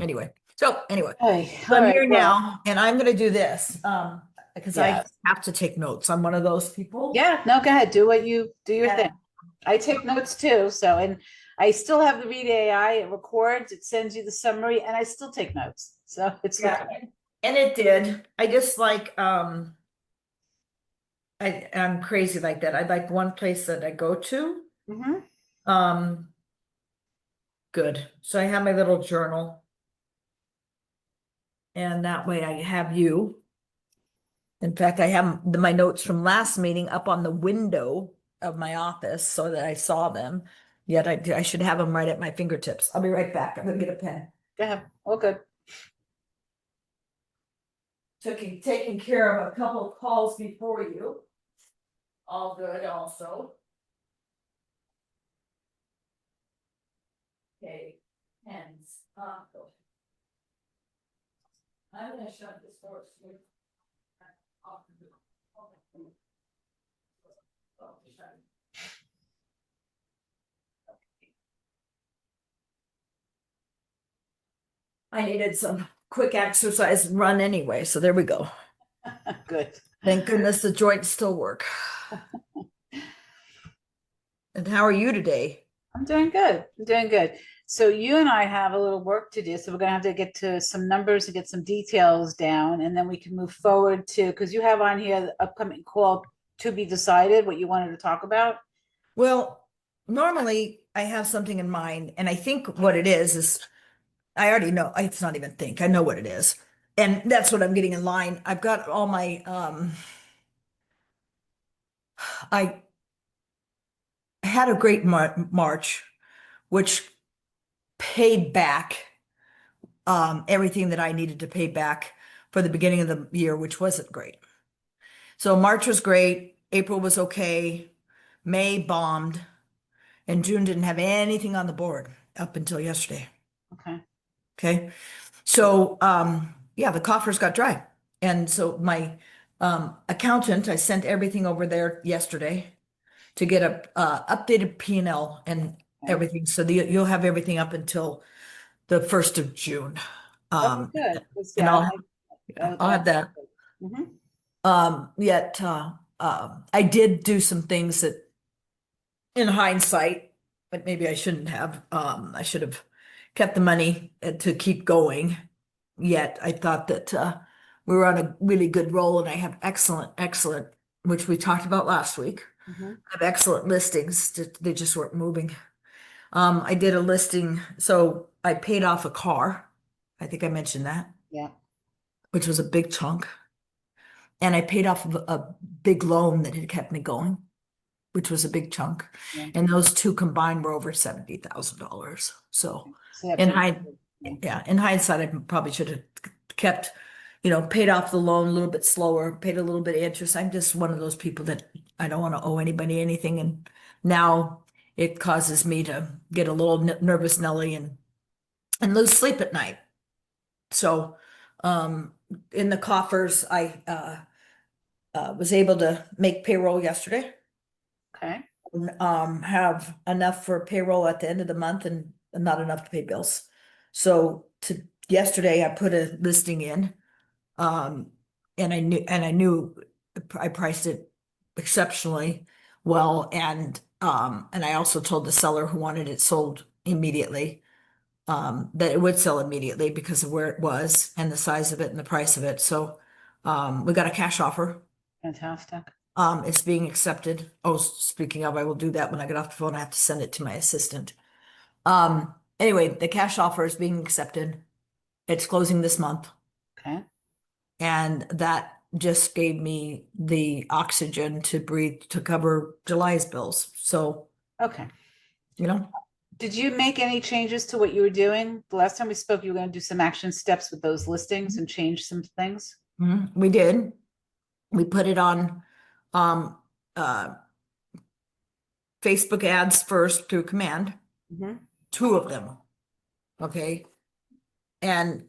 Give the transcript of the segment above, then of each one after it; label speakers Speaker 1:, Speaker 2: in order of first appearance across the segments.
Speaker 1: Anyway,
Speaker 2: Hey,
Speaker 1: so
Speaker 2: all
Speaker 1: I'm
Speaker 2: right.
Speaker 1: here
Speaker 2: Well,
Speaker 1: now and I'm going to do this because I
Speaker 2: yeah.
Speaker 1: have to take notes. I'm one of those people.
Speaker 2: Yeah, no, go ahead. Do your thing.
Speaker 1: And
Speaker 2: I take notes too. And I still have the Read AI. It records, it sends you the summary, and I still take notes. So it's
Speaker 1: yeah,
Speaker 2: okay.
Speaker 1: and it did. I just like I'm crazy like that. I like one place that I go to.
Speaker 2: Hmm.
Speaker 1: Um Good. So I have my little journal and that way I have you. In fact, I have my notes from last meeting up on the window of my office so that I saw them. Yet I should have them right at my fingertips. I'll be right back. I'm gonna get a pen.
Speaker 2: Go ahead. All good.
Speaker 1: Taking care of a couple of calls before you. All good also. Okay, pens. I'm gonna shut this door. I needed some quick exercise and run anyway, so there we go.
Speaker 2: Good.
Speaker 1: Thank goodness the joints still work. And how are you today?
Speaker 2: I'm doing good. I'm doing good. So you and I have a little work to do. So we're gonna have to get to some numbers and get some details down, and then we can move forward to because you have on here the upcoming call to be decided what you wanted to talk about.
Speaker 1: Well, normally I have something in mind, and I think what it is I already know. It's not even think. I know what it is. And that's what I'm getting in line. I've got all my I had a great March, which paid back everything that I needed to pay back for the beginning of the year, which wasn't great. So March was great, April was okay, May bombed, and June didn't have anything on the board up until yesterday.
Speaker 2: Okay.
Speaker 1: Okay. So yeah, the coffers got dry. And so my accountant, I sent everything over there yesterday to get a updated P&L and
Speaker 2: Okay.
Speaker 1: everything. So you'll have everything up until the 1st of June.
Speaker 2: Okay,
Speaker 1: Um,
Speaker 2: good. Let's see.
Speaker 1: and
Speaker 2: I
Speaker 1: I'll
Speaker 2: like
Speaker 1: I'll have
Speaker 2: that's
Speaker 1: that.
Speaker 2: good. Hmm.
Speaker 1: Yet I did do some things that in hindsight, but maybe I shouldn't have. I should have kept the money to keep going. Yet I thought that we were on a really good roll, and I have excellent, which we talked about last week.
Speaker 2: Hmm.
Speaker 1: I have excellent listings. They just weren't moving. I did a listing, so I paid off a car. I think I mentioned that,
Speaker 2: Yeah.
Speaker 1: which was a big chunk. And I paid off a big loan that had kept me going, which was a big chunk.
Speaker 2: Yeah.
Speaker 1: And those two combined were over $70,000. So
Speaker 2: So that's
Speaker 1: in
Speaker 2: really
Speaker 1: hind,
Speaker 2: good. Yeah.
Speaker 1: yeah, in hindsight, I probably should have kept, paid off the loan a little bit slower, paid a little bit of interest. I'm just one of those people that I don't want to owe anybody anything. And now it causes me to get a little nervous Nelly and lose sleep at night. So um in the coffers, I was able to make payroll yesterday,
Speaker 2: Okay.
Speaker 1: have enough for payroll at the end of the month and not enough to pay bills. So yesterday I put a listing in, um, and I knew I priced it exceptionally well. And I also told the seller who wanted it sold immediately, that it would sell immediately because of where it was and the size of it and the price of it. So, we got a cash offer.
Speaker 2: Fantastic.
Speaker 1: It's being accepted. Oh, speaking of, I will do that when I get off the phone. I have to send it to my assistant. Anyway, the cash offer is being accepted. It's closing this month,
Speaker 2: Okay.
Speaker 1: and that just gave me the oxygen to breathe to cover July's bills. So,
Speaker 2: Okay.
Speaker 1: you know,
Speaker 2: Did you make any changes to what you were doing? The last time we spoke, you were going to do some action steps with those listings and change some things.
Speaker 1: we did. We put it on um uh Facebook ads first through command,
Speaker 2: Hmm.
Speaker 1: two of them. Okay. And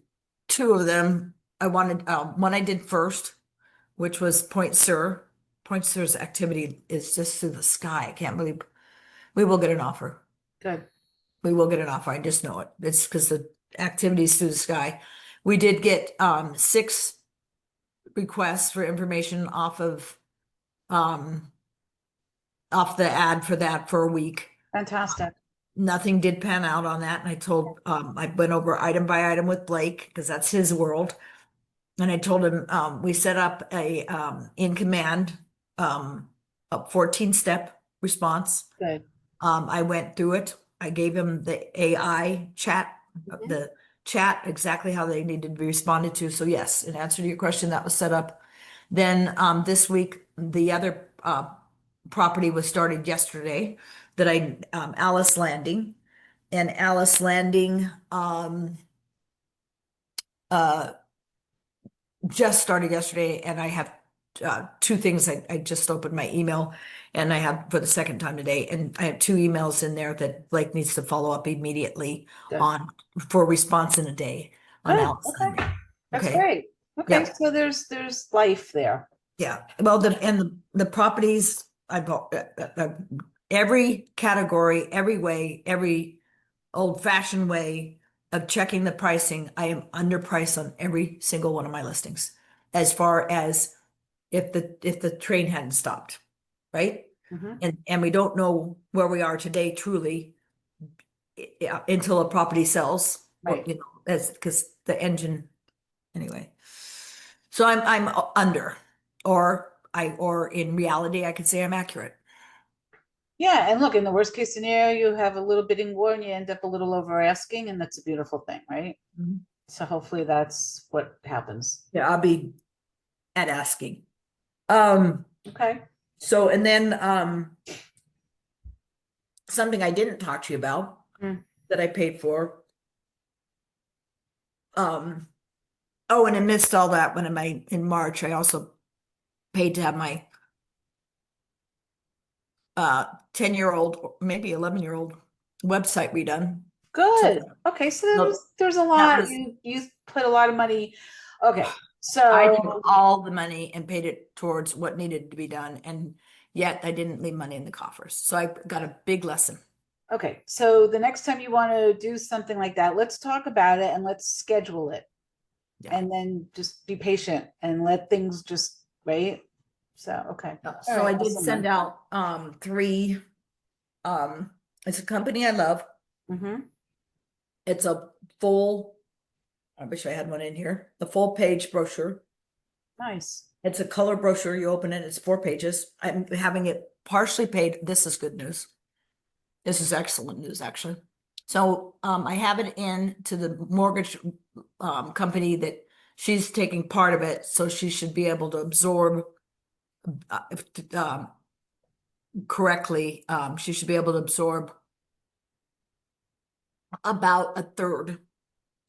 Speaker 1: two of them, I wanted, one I did first, which was Point Sur. Point Sur's activity is just through the sky. I can't believe we will get an offer.
Speaker 2: Good.
Speaker 1: We will get an offer. I just know it. It's because activities through the sky. We did get 6 requests for information um off the ad for that for a week.
Speaker 2: Fantastic.
Speaker 1: Nothing did pan out on that. And I went over item by item with Blake because that's his world. And I told him, we set up in command, a 14-step response.
Speaker 2: Good.
Speaker 1: I went through it. I gave him the AI chat,
Speaker 2: Mhm.
Speaker 1: the chat, exactly how they needed to be responded to. So yes, in answer to your question, that was set up. Then, this week, the other, property was started yesterday that Alice Landing. And Alice Landing, uh, just started yesterday, and I have 2 things. I just opened my email, and I have for the second time today, and I have 2 emails in there that Blake needs to follow up immediately
Speaker 2: Good.
Speaker 1: on for a response in a day on
Speaker 2: Good.
Speaker 1: Alex
Speaker 2: Okay.
Speaker 1: Landing.
Speaker 2: That's
Speaker 1: Okay.
Speaker 2: great. Okay.
Speaker 1: Yeah.
Speaker 2: So there's life there.
Speaker 1: Yeah. Well, the properties I bought, every category, every way, every old-fashioned way of checking the pricing, I am underpriced on every single one of my listings. As far as if the train hadn't stopped, right?
Speaker 2: Mhm.
Speaker 1: And we don't know where we are today truly, until a property sells, or
Speaker 2: Right.
Speaker 1: as because the engine anyway. So I'm under, or in reality I could say I'm accurate.
Speaker 2: Yeah, and look, in the worst case scenario, you have a little bidding war and you end up a little over asking, and that's a beautiful thing, right?
Speaker 1: Mhm.
Speaker 2: So hopefully that's what happens.
Speaker 1: Yeah, I'll be at asking. Um,
Speaker 2: Okay.
Speaker 1: so and then something I didn't talk to you about
Speaker 2: Mm.
Speaker 1: that I paid for. Um, oh, and amidst all that, in March, I also paid to have my 10-year-old, maybe 11-year-old website redone. So
Speaker 2: Good. Okay, so
Speaker 1: no,
Speaker 2: there's a
Speaker 1: that
Speaker 2: lot.
Speaker 1: was,
Speaker 2: You put a lot of money. Okay,
Speaker 1: I took
Speaker 2: so
Speaker 1: all the money and paid it towards what needed to be done, and yet I didn't leave money in the coffers. So I got a big lesson.
Speaker 2: okay, so the next time you want to do something like that, let's talk about it and let's schedule it.
Speaker 1: Yeah.
Speaker 2: And then just be patient and let things just, right? So, okay. All
Speaker 1: So
Speaker 2: right,
Speaker 1: I did
Speaker 2: awesome
Speaker 1: send
Speaker 2: one.
Speaker 1: out 3. It's a company I love.
Speaker 2: Mm-hmm.
Speaker 1: It's a full, I wish I had one in here, the full page brochure.
Speaker 2: Nice.
Speaker 1: It's a color brochure. You open it, it's 4 pages. I'm having it partially paid. This is good news. This is excellent news, actually. So I have it in to the mortgage company that she's taking part of it, so she should be able to absorb if, correctly. She should be able to absorb about a third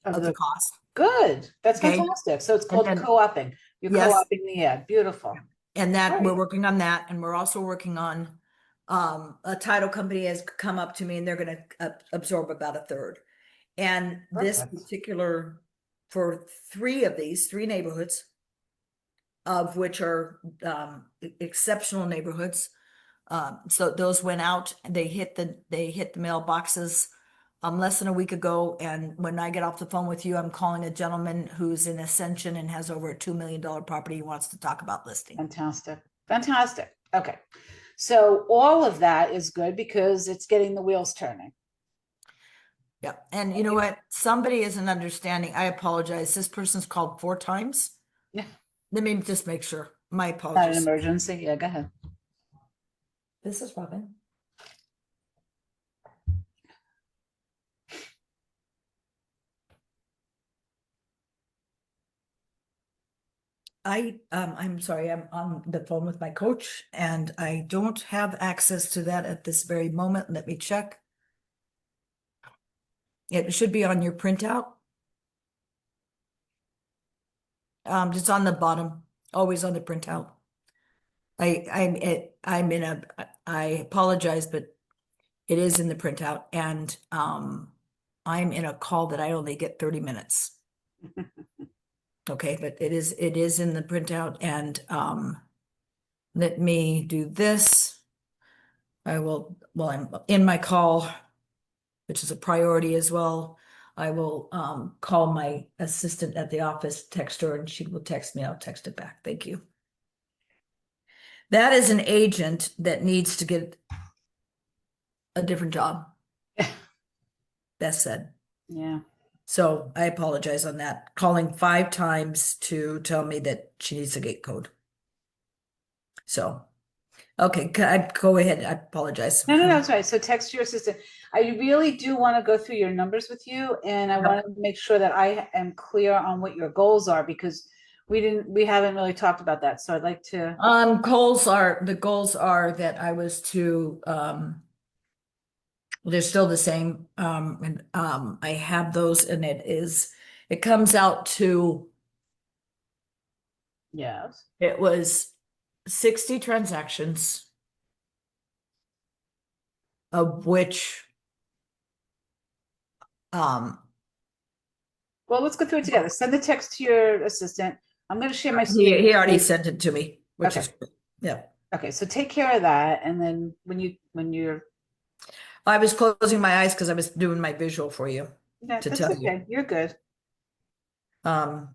Speaker 2: Of
Speaker 1: of the
Speaker 2: the
Speaker 1: cost.
Speaker 2: good. That's
Speaker 1: Okay.
Speaker 2: fantastic. So it's
Speaker 1: And
Speaker 2: called
Speaker 1: then,
Speaker 2: co-oping. You're
Speaker 1: yes,
Speaker 2: co-oping the ad. Beautiful.
Speaker 1: and that we're
Speaker 2: Great.
Speaker 1: working on that, and we're also working on a title company has come up to me and they're going to absorb about a third. And this
Speaker 2: Perfect.
Speaker 1: particular, for 3 neighborhoods, of which are exceptional neighborhoods. So those went out, they hit the mailboxes less than a week ago. And when I get off the phone with you, I'm calling a gentleman who's in Ascension and has over a $2 million property he wants to talk about listing.
Speaker 2: Fantastic. Fantastic. Okay. So all of that is good because it's getting the wheels turning.
Speaker 1: Yeah. And you know what? Somebody isn't understanding. I apologize. This person's called 4 times.
Speaker 2: Yeah.
Speaker 1: Let me just make sure. My
Speaker 2: Not an
Speaker 1: apologies.
Speaker 2: emergency. Yeah, go ahead.
Speaker 1: This is Robin. I'm sorry, I'm on the phone with my coach and I don't have access to that at this very moment. Let me check. It should be on your printout. Just on the bottom, always on the printout. I apologize, but it is in the printout and, I'm in a call that I only get 30 minutes. Okay, but it is in the printout and, let me do this. I will, well, I'm in my call, which is a priority as well. I will call my assistant at the office, text her, and she will text me. I'll text it back. Thank you. That is an agent that needs to get a different job. Beth said.
Speaker 2: Yeah.
Speaker 1: So I apologize on that. Calling 5 times to tell me that she needs a gate code. So, okay, go ahead. I apologize.
Speaker 2: No, it's right. So text your assistant. I really do want to go through your numbers with you, and I want to make sure that I am clear on what your goals are, because we haven't really talked about that. So I'd like to.
Speaker 1: The goals are that I was to they're still the same. And I have those, and it comes out to,
Speaker 2: Yes.
Speaker 1: it was 60 transactions, of which um
Speaker 2: Well, let's go through it together. Send the text to your assistant. I'm going to share my screen
Speaker 1: he
Speaker 2: with
Speaker 1: already
Speaker 2: you.
Speaker 1: sent it to me, which
Speaker 2: Okay.
Speaker 1: is, yeah.
Speaker 2: Okay. So take care of that, and then when you're.
Speaker 1: I was closing my eyes because I was doing my visual for you
Speaker 2: Yeah,
Speaker 1: to
Speaker 2: that's
Speaker 1: tell you.
Speaker 2: okay. You're good.
Speaker 1: Um,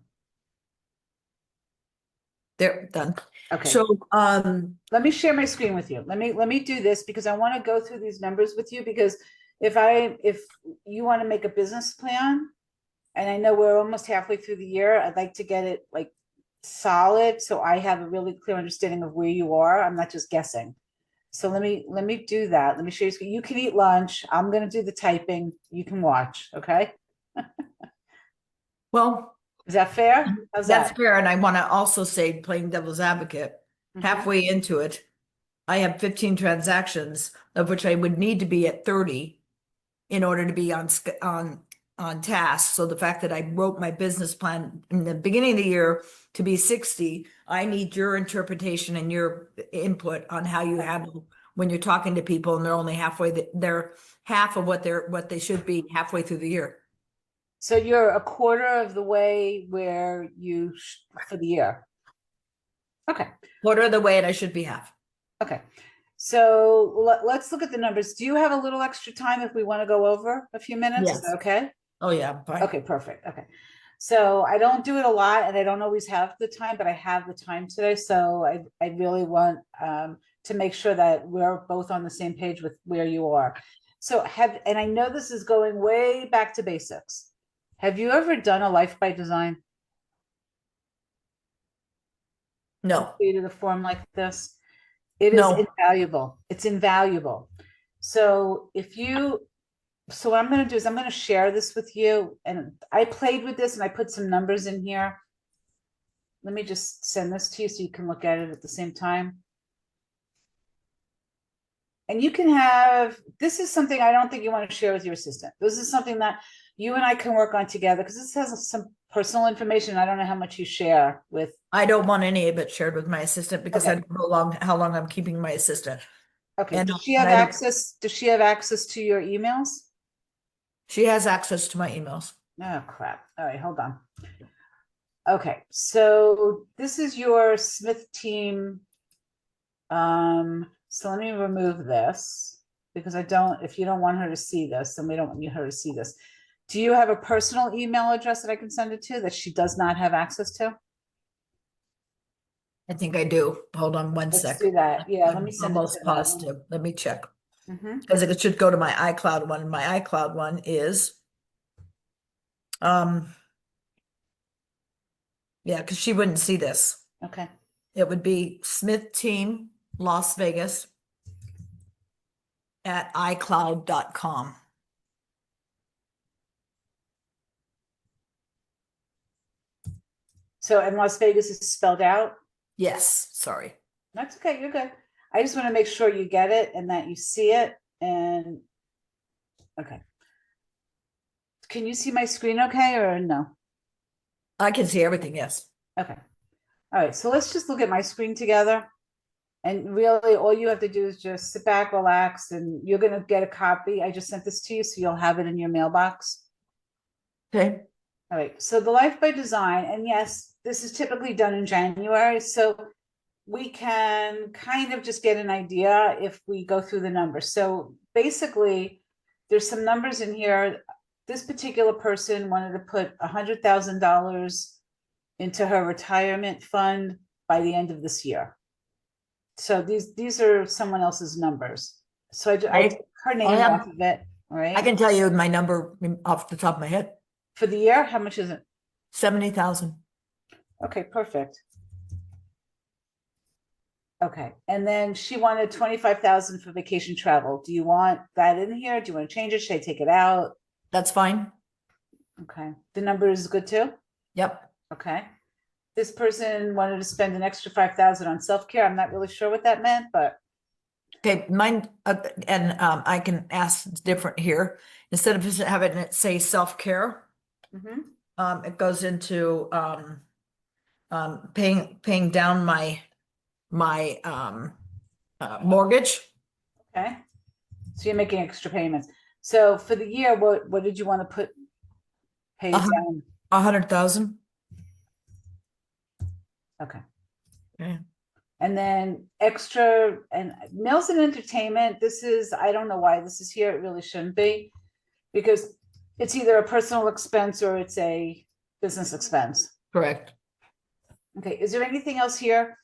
Speaker 1: they're done.
Speaker 2: Okay.
Speaker 1: So,
Speaker 2: Let me share my screen with you. Let me do this, because I want to go through these numbers with you, because if you want to make a business plan, and I know we're almost halfway through the year, I'd like to get it like solid, so I have a really clear understanding of where you are. I'm not just guessing. So let me do that. Let me show you. You can eat lunch. I'm gonna do the typing. You can watch. Okay.
Speaker 1: well,
Speaker 2: Is that fair? How's
Speaker 1: that's
Speaker 2: that?
Speaker 1: fair. And I want to also say, playing devil's advocate,
Speaker 2: Mhm.
Speaker 1: halfway into it, I have 15 transactions, of which I would need to be at 30 in order to be on task. So the fact that I wrote my business plan in the beginning of the year to be 60, I need your interpretation and your input on how you handle when you're talking to people and they're only they're half of what they should be halfway through the year.
Speaker 2: So you're a quarter of the way where for the year. Okay.
Speaker 1: Quarter of the way, and I should be half.
Speaker 2: Okay. So let's look at the numbers. Do you have a little extra time if we want to go over a few minutes? Is that
Speaker 1: Yes.
Speaker 2: okay?
Speaker 1: Oh yeah, fine.
Speaker 2: Okay, perfect. Okay. So I don't do it a lot, and I don't always have the time, but I have the time today. So I really want to make sure that we're both on the same page with where you are. So and I know this is going way back to basics. Have you ever done a life by design?
Speaker 1: No,
Speaker 2: Created a form like this? It is
Speaker 1: no.
Speaker 2: invaluable. It's invaluable. So so what I'm going to do is I'm going to share this with you. And I played with this and I put some numbers in here. Let me just send this to you so you can look at it at the same time. And you can this is something I don't think you want to share with your assistant. This is something that you and I can work on together, because this has some personal information. I don't know how much you share with.
Speaker 1: I don't want any of it shared with my assistant because I
Speaker 2: Okay.
Speaker 1: don't know how long I'm keeping my assistant.
Speaker 2: Okay.
Speaker 1: And
Speaker 2: Does she
Speaker 1: and
Speaker 2: have
Speaker 1: I don't,
Speaker 2: access? Does she have access to your emails?
Speaker 1: she has access to my emails.
Speaker 2: Oh, crap. All right. Hold on. Okay. So this is your Smith team. So let me remove this, because if you don't want her to see this, then we don't want her to see this. Do you have a personal email address that I can send it to that she does not have access to?
Speaker 1: I think I do. Hold on one
Speaker 2: Let's
Speaker 1: sec.
Speaker 2: do that. Yeah, let me
Speaker 1: I'm
Speaker 2: send it to
Speaker 1: almost
Speaker 2: that one.
Speaker 1: positive. Let me check.
Speaker 2: Mhm.
Speaker 1: Because it should go to my iCloud one. My iCloud one is, um, yeah, because she wouldn't see this.
Speaker 2: Okay.
Speaker 1: It would be Smith Team Las Vegas at iCloud.com.
Speaker 2: So, and Las Vegas is spelled out?
Speaker 1: Yes, sorry.
Speaker 2: That's okay. You're good. I just want to make sure you get it and that you see it. And okay. Can you see my screen okay, or no?
Speaker 1: I can see everything, yes.
Speaker 2: Okay. All right. So let's just look at my screen together. And really, all you have to do is just sit back, relax, and you're going to get a copy. I just sent this to you, so you'll have it in your mailbox.
Speaker 1: Okay.
Speaker 2: All right. So the Life by Design, and yes, this is typically done in January. So we can kind of just get an idea if we go through the numbers. So basically, there's some numbers in here. this particular person wanted to put $100,000 into her retirement fund by the end of this year. So these are someone else's numbers. So I took
Speaker 1: I,
Speaker 2: her
Speaker 1: I
Speaker 2: name off
Speaker 1: have,
Speaker 2: of it, all
Speaker 1: I
Speaker 2: right?
Speaker 1: can tell you my number off the top of my head,
Speaker 2: For the year, how much is it?
Speaker 1: 70,000.
Speaker 2: Okay, perfect. Okay, and then she wanted 25,000 for vacation travel. Do you want that in here? Do you want to change it? Should I take it out?
Speaker 1: That's fine.
Speaker 2: Okay, the number is good too?
Speaker 1: Yep.
Speaker 2: Okay. This person wanted to spend an extra 5,000 on self-care. I'm not really sure what that meant, but
Speaker 1: Okay, mine, and I can ask different here. Instead of just having it say self-care,
Speaker 2: mhm,
Speaker 1: it goes into paying down my mortgage.
Speaker 2: okay. So you're making extra payments. So for the year, what did you want to pay
Speaker 1: A
Speaker 2: it
Speaker 1: hundred,
Speaker 2: down?
Speaker 1: 100,000.
Speaker 2: Okay.
Speaker 1: Okay.
Speaker 2: And then extra and meals and entertainment. This is, I don't know why this is here. It really shouldn't be because it's either a personal expense or it's a business expense.
Speaker 1: Correct.
Speaker 2: Okay. Is there anything else here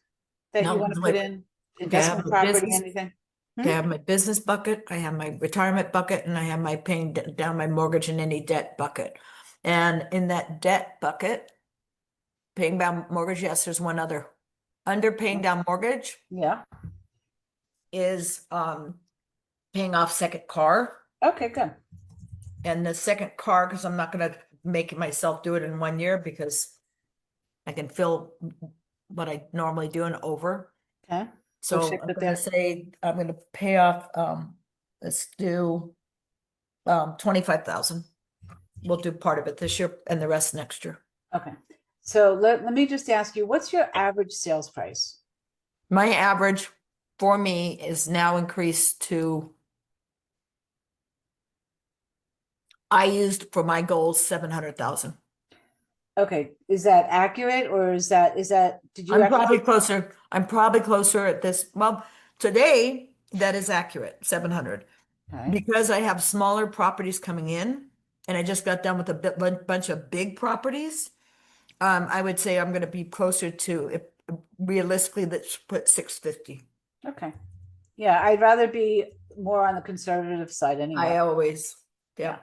Speaker 2: that you
Speaker 1: No,
Speaker 2: want to put
Speaker 1: like,
Speaker 2: in?
Speaker 1: okay, I have
Speaker 2: Investment
Speaker 1: my
Speaker 2: property,
Speaker 1: business,
Speaker 2: anything?
Speaker 1: okay, I
Speaker 2: Hmm?
Speaker 1: have my business bucket, I have my retirement bucket, and I have my paying down my mortgage and any debt bucket. And in that debt bucket, paying down mortgage, yes, there's one other. Under paying down mortgage
Speaker 2: Yeah.
Speaker 1: is paying off second car.
Speaker 2: Okay, good.
Speaker 1: And the second car, because I'm not gonna make myself do it in 1 year because I can fill what I normally do and over.
Speaker 2: Okay. What should
Speaker 1: So
Speaker 2: I
Speaker 1: I'm
Speaker 2: put
Speaker 1: gonna
Speaker 2: there?
Speaker 1: say, I'm gonna pay off, let's do 25,000. We'll do part of it this year and the rest next year.
Speaker 2: Okay. So let me just ask you, what's your average sales price?
Speaker 1: My average for me is now increased to, I used for my goals 700,000.
Speaker 2: Okay, is that accurate or is that did you actually?
Speaker 1: I'm probably closer at this, well, today, that is accurate, 700.
Speaker 2: Okay,
Speaker 1: Because I have smaller properties coming in, and I just got done with a bunch of big properties, I would say I'm gonna be closer to, if realistically, let's put 650.
Speaker 2: okay. Yeah, I'd rather be more on the conservative side anyway.
Speaker 1: I always,
Speaker 2: Yeah.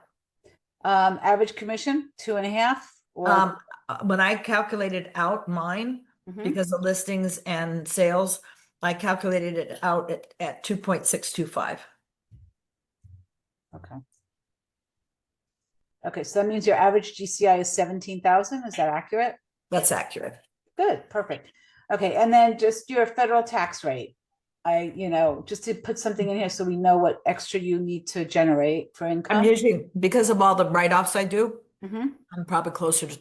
Speaker 1: yeah.
Speaker 2: Average commission, 2.5 or
Speaker 1: Um, when I calculated out mine,
Speaker 2: mhm,
Speaker 1: because of listings and sales, I calculated it out at 2.625.
Speaker 2: okay. Okay, so that means your average GCI is 17,000. Is that accurate?
Speaker 1: That's accurate.
Speaker 2: Good, perfect. Okay, and then just your federal tax rate. Just to put something in here so we know what extra you need to generate for
Speaker 1: I'm
Speaker 2: income.
Speaker 1: usually, because of all the write-offs I do,
Speaker 2: Mhm.
Speaker 1: I'm probably closer to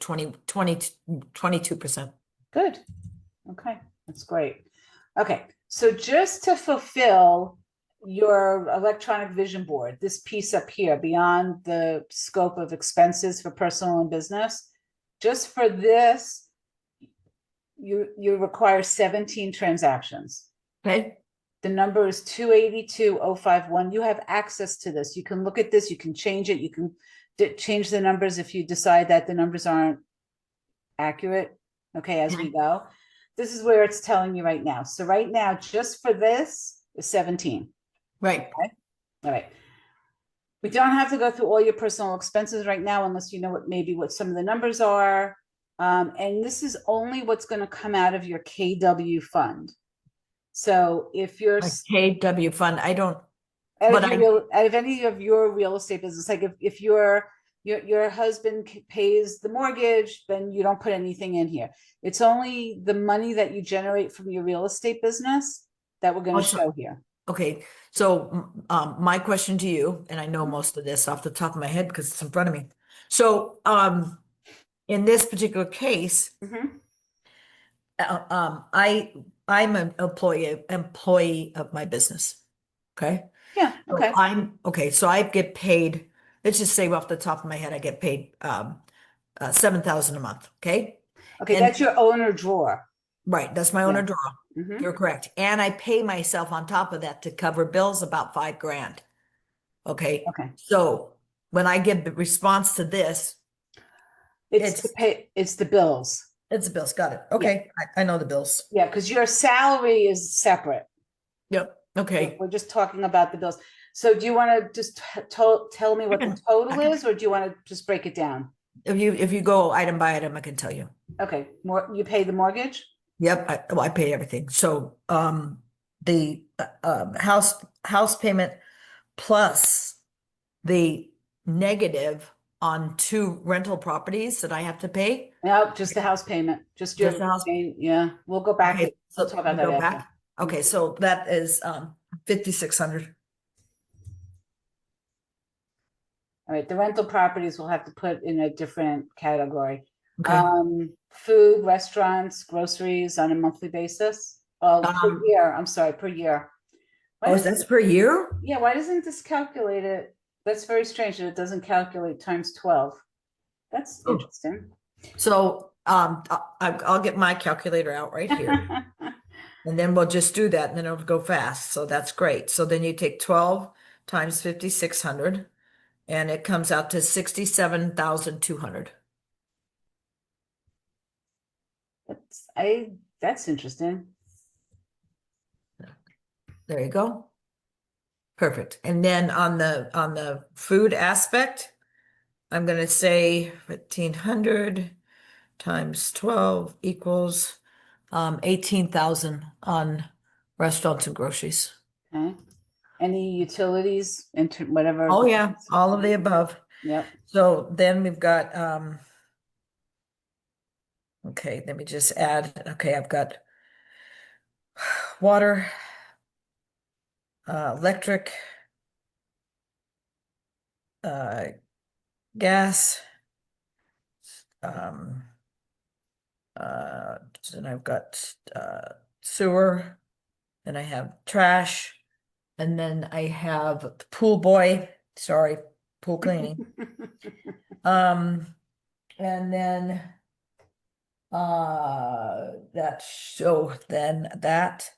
Speaker 1: 22%.
Speaker 2: Good. Okay, that's great. Okay, so just to fulfill your electronic vision board, this piece up here, beyond the scope of expenses for personal and business, just for this, you require 17 transactions.
Speaker 1: Okay?
Speaker 2: The number is 282,051. You have access to this. You can look at this, you can change it, you can change the numbers if you decide that the numbers aren't accurate, okay, as we go. This is where it's telling you right now. So right now, just for this is 17.
Speaker 1: Right.
Speaker 2: All right. We don't have to go through all your personal expenses right now unless you know what some of the numbers are. And this is only what's going to come out of your KW fund. So if you're
Speaker 1: My KW fund, I don't,
Speaker 2: out
Speaker 1: but
Speaker 2: of your
Speaker 1: I,
Speaker 2: out of any of your real estate business, like if your husband pays the mortgage, then you don't put anything in here. It's only the money that you generate from your real estate business that we're going to show here.
Speaker 1: okay. So, my question to you, and I know most of this off the top of my head because it's in front of me. So, in this particular case,
Speaker 2: Mhm.
Speaker 1: I'm an employee of my business. Okay.
Speaker 2: Yeah.
Speaker 1: So
Speaker 2: Okay.
Speaker 1: okay. So I get paid, let's just say off the top of my head, I get paid, 7,000 a month. Okay.
Speaker 2: Okay.
Speaker 1: And
Speaker 2: That's your owner drawer.
Speaker 1: right, that's my
Speaker 2: Yeah.
Speaker 1: owner draw.
Speaker 2: Hmm.
Speaker 1: You're correct. And I pay myself on top of that to cover bills about 5 grand. Okay.
Speaker 2: Okay.
Speaker 1: So when I give the response to this,
Speaker 2: It's the pay, it's the bills.
Speaker 1: it's the bills. Got it. Okay. I know the bills.
Speaker 2: Yeah, because your salary is separate.
Speaker 1: Yep. Okay.
Speaker 2: We're just talking about the bills. So do you want to just tell me what the total is, or do you want to just break it down?
Speaker 1: If you go item by item, I can tell you.
Speaker 2: Okay, you pay the mortgage?
Speaker 1: Yep, I pay everything. So the house payment plus the negative on 2 rental properties that I have to pay.
Speaker 2: No, just the house payment, just your,
Speaker 1: Just the house.
Speaker 2: yeah, we'll go back.
Speaker 1: Okay,
Speaker 2: We'll
Speaker 1: so
Speaker 2: talk about that
Speaker 1: go
Speaker 2: after.
Speaker 1: back. Okay, so that is 5,600.
Speaker 2: All right, the rental properties we'll have to put in a different category.
Speaker 1: Okay.
Speaker 2: Food, restaurants, groceries on a monthly basis. Oh, per
Speaker 1: Um,
Speaker 2: year, I'm sorry, per year. Why
Speaker 1: oh,
Speaker 2: does
Speaker 1: that's per year?
Speaker 2: Yeah, why doesn't this calculate it? That's very strange that it doesn't calculate times 12. That's
Speaker 1: Oh.
Speaker 2: interesting.
Speaker 1: So I'll get my calculator out right here. And then we'll just do that and then it'll go fast. So that's great. So then you take 12 times 5,600 and it comes out to 67,200.
Speaker 2: That's interesting.
Speaker 1: There you go. Perfect. And then on the food aspect, I'm gonna say 1,500 times 12 equals 18,000 on restaurants and groceries.
Speaker 2: Okay. Any utilities, whatever.
Speaker 1: Oh yeah, all of the above.
Speaker 2: Yep.
Speaker 1: So then we've got okay, let me just add, okay, I've got water, electric, uh, gas, um, and I've got sewer, and I have trash, and then I have pool boy, sorry, pool cleaning. And then that so then that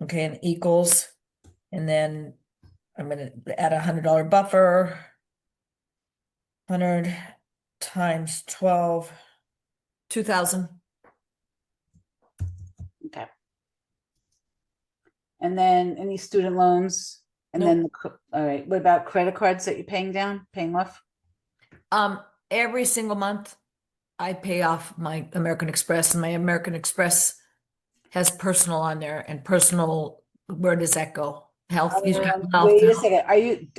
Speaker 1: okay, and equals, and then I'm gonna add $100 buffer. 100 times 12, 2,000.
Speaker 2: Okay. And then any student loans? And
Speaker 1: Nope.
Speaker 2: then, all right, what about credit cards that you're paying off?
Speaker 1: Every single month I pay off my American Express, and my American Express has personal on there, and personal, where does that go? Health, you got health.
Speaker 2: Wait a second.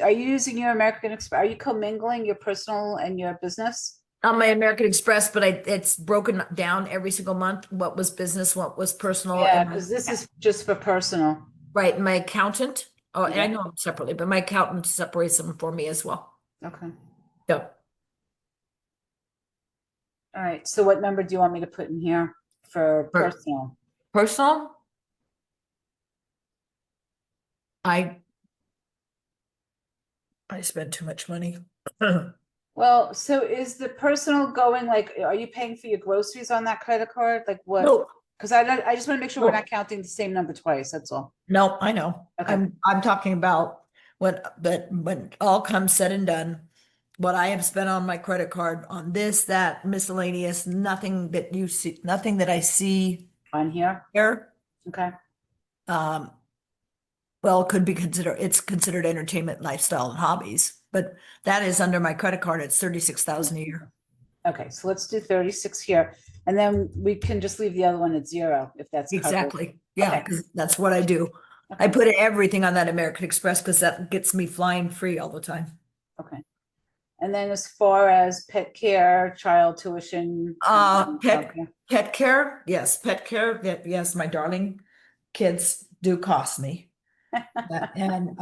Speaker 2: Are you using your American Express? Are you commingling your personal and your business?
Speaker 1: On my American Express, but it's broken down every single month, what was business, what was personal.
Speaker 2: Yeah,
Speaker 1: And
Speaker 2: because this is just for personal.
Speaker 1: right, my accountant, oh, and I
Speaker 2: Yeah.
Speaker 1: know them separately, but my accountant separates them for me as well.
Speaker 2: Okay.
Speaker 1: Yep.
Speaker 2: All right. So what number do you want me to put in here for personal?
Speaker 1: Personal, I spend too much money.
Speaker 2: Well, so is the personal going like, are you paying for your groceries on that credit card? Like what?
Speaker 1: No,
Speaker 2: Because I just want to make sure we're
Speaker 1: no,
Speaker 2: not counting the same number twice. That's all.
Speaker 1: no, I know.
Speaker 2: Okay.
Speaker 1: I'm talking about when all comes said and done, what I have spent on my credit card on this, that miscellaneous, nothing that you see, nothing that I see
Speaker 2: On here.
Speaker 1: here.
Speaker 2: Okay.
Speaker 1: Um, well, it could be considered, it's considered entertainment, lifestyle, and hobbies, but that is under my credit card. It's 36,000 a year.
Speaker 2: Okay. So let's do 36 here. And then we can just leave the other one at 0 if that's covered.
Speaker 1: Exactly. Yeah,
Speaker 2: Okay.
Speaker 1: because that's what I do. I
Speaker 2: Okay.
Speaker 1: put everything on that American Express because that gets me flying free all the time.
Speaker 2: Okay. And then as far as pet care, child tuition.
Speaker 1: Pet care, yes, pet care, yes, my darling kids do cost me. And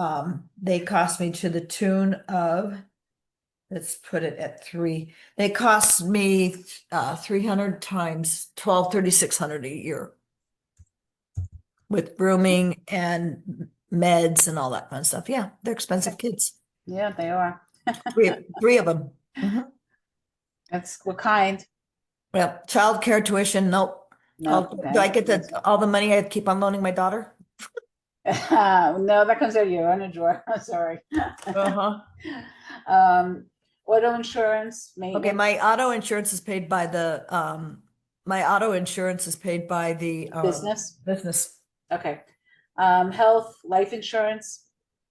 Speaker 1: they cost me to the tune of, let's put it at 3. They cost me 300 times 12, 3,600 a year. With grooming and meds and all that fun stuff. Yeah, they're expensive kids.
Speaker 2: Yeah, they are.
Speaker 1: Three of them. Mhm.
Speaker 2: That's what kind?
Speaker 1: Well, childcare tuition, nope.
Speaker 2: No.
Speaker 1: Do I get all the money I keep on loaning my daughter?
Speaker 2: No, that comes out of your own drawer. Sorry.
Speaker 1: Uh-huh.
Speaker 2: Um, auto insurance,
Speaker 1: Okay,
Speaker 2: maintenance,
Speaker 1: my auto insurance is paid by my auto insurance is paid by the,
Speaker 2: business.
Speaker 1: business.
Speaker 2: Okay. Health, life insurance,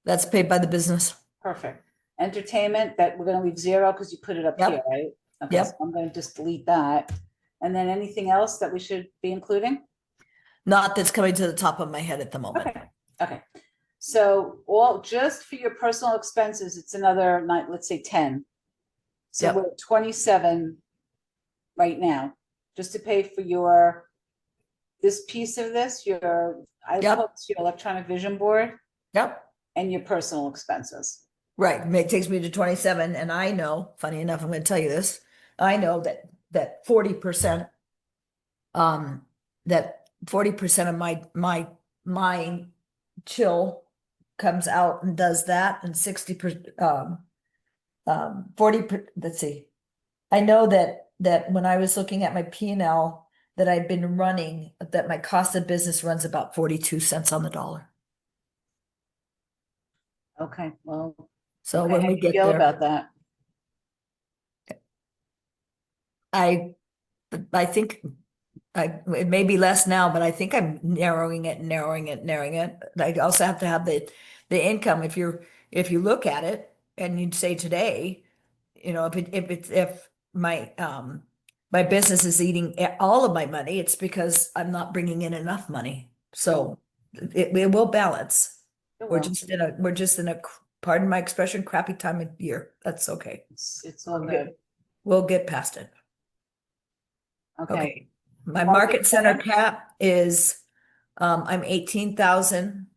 Speaker 1: That's paid by the business.
Speaker 2: perfect. Entertainment, that we're gonna leave zero because you put it up here,
Speaker 1: Yep,
Speaker 2: right? Okay, so
Speaker 1: yep.
Speaker 2: I'm gonna just delete that. And then anything else that we should be including?
Speaker 1: Not that's coming to the top of my head at the moment.
Speaker 2: Okay, okay. So all just for your personal expenses, it's another nine, let's say 10. So
Speaker 1: Yep,
Speaker 2: we're at 27 right now, just to pay for your this piece of this, your I call
Speaker 1: yep,
Speaker 2: it your electronic vision board
Speaker 1: yep.
Speaker 2: and your personal expenses.
Speaker 1: Right. It takes me to 27, and I know, funny enough, I'm going to tell you this. I know that 40%, um, that 40% of my chill comes out and does that, and 60%, 40, let's see. I know that when I was looking at my P&L that I'd been running, that my cost of business runs about 42 cents on the dollar.
Speaker 2: Okay, well,
Speaker 1: So
Speaker 2: okay,
Speaker 1: when
Speaker 2: how
Speaker 1: we
Speaker 2: do you
Speaker 1: get
Speaker 2: feel
Speaker 1: there,
Speaker 2: about that?
Speaker 1: I I think it may be less now, but I think I'm narrowing it, narrowing it, narrowing it. I also have to have the income. If you look at it and you'd say today, if my business is eating all of my money, it's because I'm not bringing in enough money.
Speaker 2: Sure,
Speaker 1: So it will balance.
Speaker 2: it
Speaker 1: We're
Speaker 2: will.
Speaker 1: just in a we're just in a pardon my expression, crappy time of year. That's okay.
Speaker 2: It's all
Speaker 1: We'll
Speaker 2: good.
Speaker 1: we'll get past it.
Speaker 2: Okay,
Speaker 1: Okay. My
Speaker 2: market
Speaker 1: market center
Speaker 2: center
Speaker 1: cap is I'm 18,000.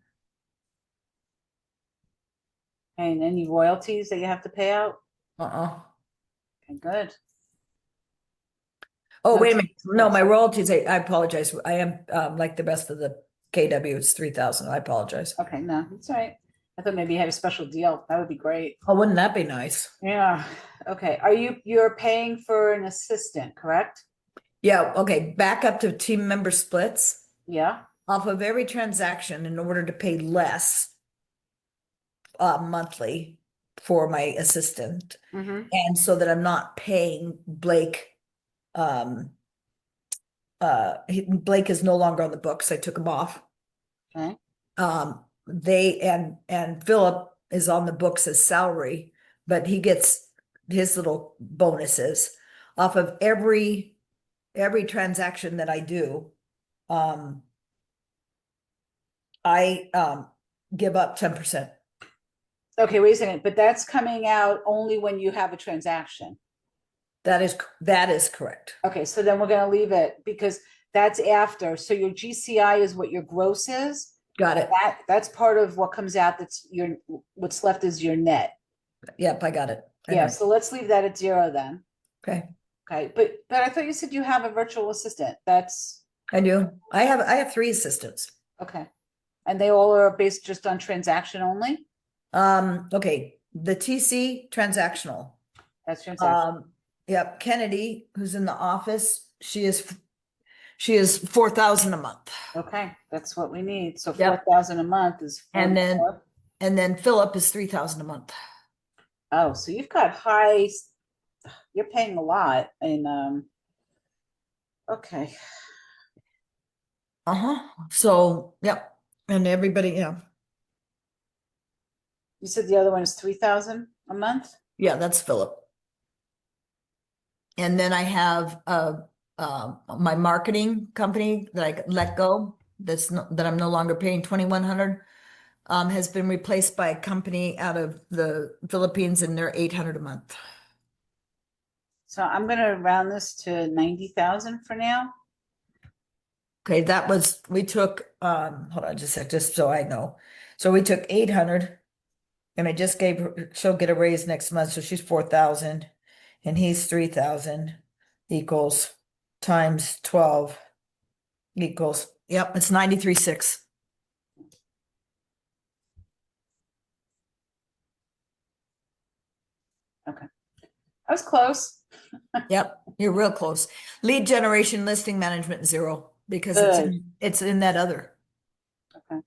Speaker 2: and any royalties that you have to pay out?
Speaker 1: Uh-uh.
Speaker 2: Okay, good.
Speaker 1: Oh,
Speaker 2: No
Speaker 1: wait a minute. No, my
Speaker 2: taxes.
Speaker 1: royalties, I apologize. I am like the rest of the KW, it's 3,000. I apologize.
Speaker 2: Okay, no, it's all right. I thought maybe you had a special deal. That would be great.
Speaker 1: Oh, wouldn't that be nice?
Speaker 2: Yeah, okay. You're paying for an assistant, correct?
Speaker 1: Yeah, okay. Back up to team member splits.
Speaker 2: Yeah,
Speaker 1: Off of every transaction in order to pay less monthly for my assistant.
Speaker 2: mm-hmm,
Speaker 1: And so that I'm not paying Blake. Um, Blake is no longer on the books. I took him off.
Speaker 2: okay,
Speaker 1: They and Philip is on the books as salary, but he gets his little bonuses off of every transaction that I do. Um, I give up 10%.
Speaker 2: okay, wait a second, but that's coming out only when you have a transaction.
Speaker 1: That is correct.
Speaker 2: Okay, so then we're gonna leave it because that's after, so your GCI is what your gross is.
Speaker 1: Got it.
Speaker 2: That's part of what comes out, that's your, what's left is your net.
Speaker 1: Yep, I got it. I
Speaker 2: Yeah,
Speaker 1: know.
Speaker 2: so let's leave that at zero then.
Speaker 1: Okay.
Speaker 2: Okay, but I thought you said you have a virtual assistant, that's,
Speaker 1: I do. I have three assistants.
Speaker 2: okay. And they all are based just on transaction only?
Speaker 1: Okay, the TC transactional.
Speaker 2: That's transaction,
Speaker 1: Um, yep, Kennedy, who's in the office, she is 4,000 a month.
Speaker 2: okay, that's what we need, so four
Speaker 1: Yep.
Speaker 2: thousand a month is
Speaker 1: And then
Speaker 2: 44.
Speaker 1: and then Philip is 3,000 a month.
Speaker 2: Oh, so you've got high, you're paying a lot and okay.
Speaker 1: Uh-huh. So, yep. And everybody, yeah.
Speaker 2: You said the other one is 3,000 a month?
Speaker 1: Yeah, that's Philip. And then I have my marketing company that I let go, that I'm no longer paying 2,100, has been replaced by a company out of the Philippines, and they're 800 a month.
Speaker 2: So I'm gonna round this to 90,000 for now.
Speaker 1: Okay, we took, hold on just a sec, just so I know. So we took 800, and I just gave her, she'll get a raise next month, so she's 4,000, and he's 3,000 equals times 12 equals, yep, it's 93.6.
Speaker 2: Okay. I was close.
Speaker 1: Yep, you're real close. Lead generation, listing management, zero, because it's
Speaker 2: Good.
Speaker 1: in that other.
Speaker 2: Okay.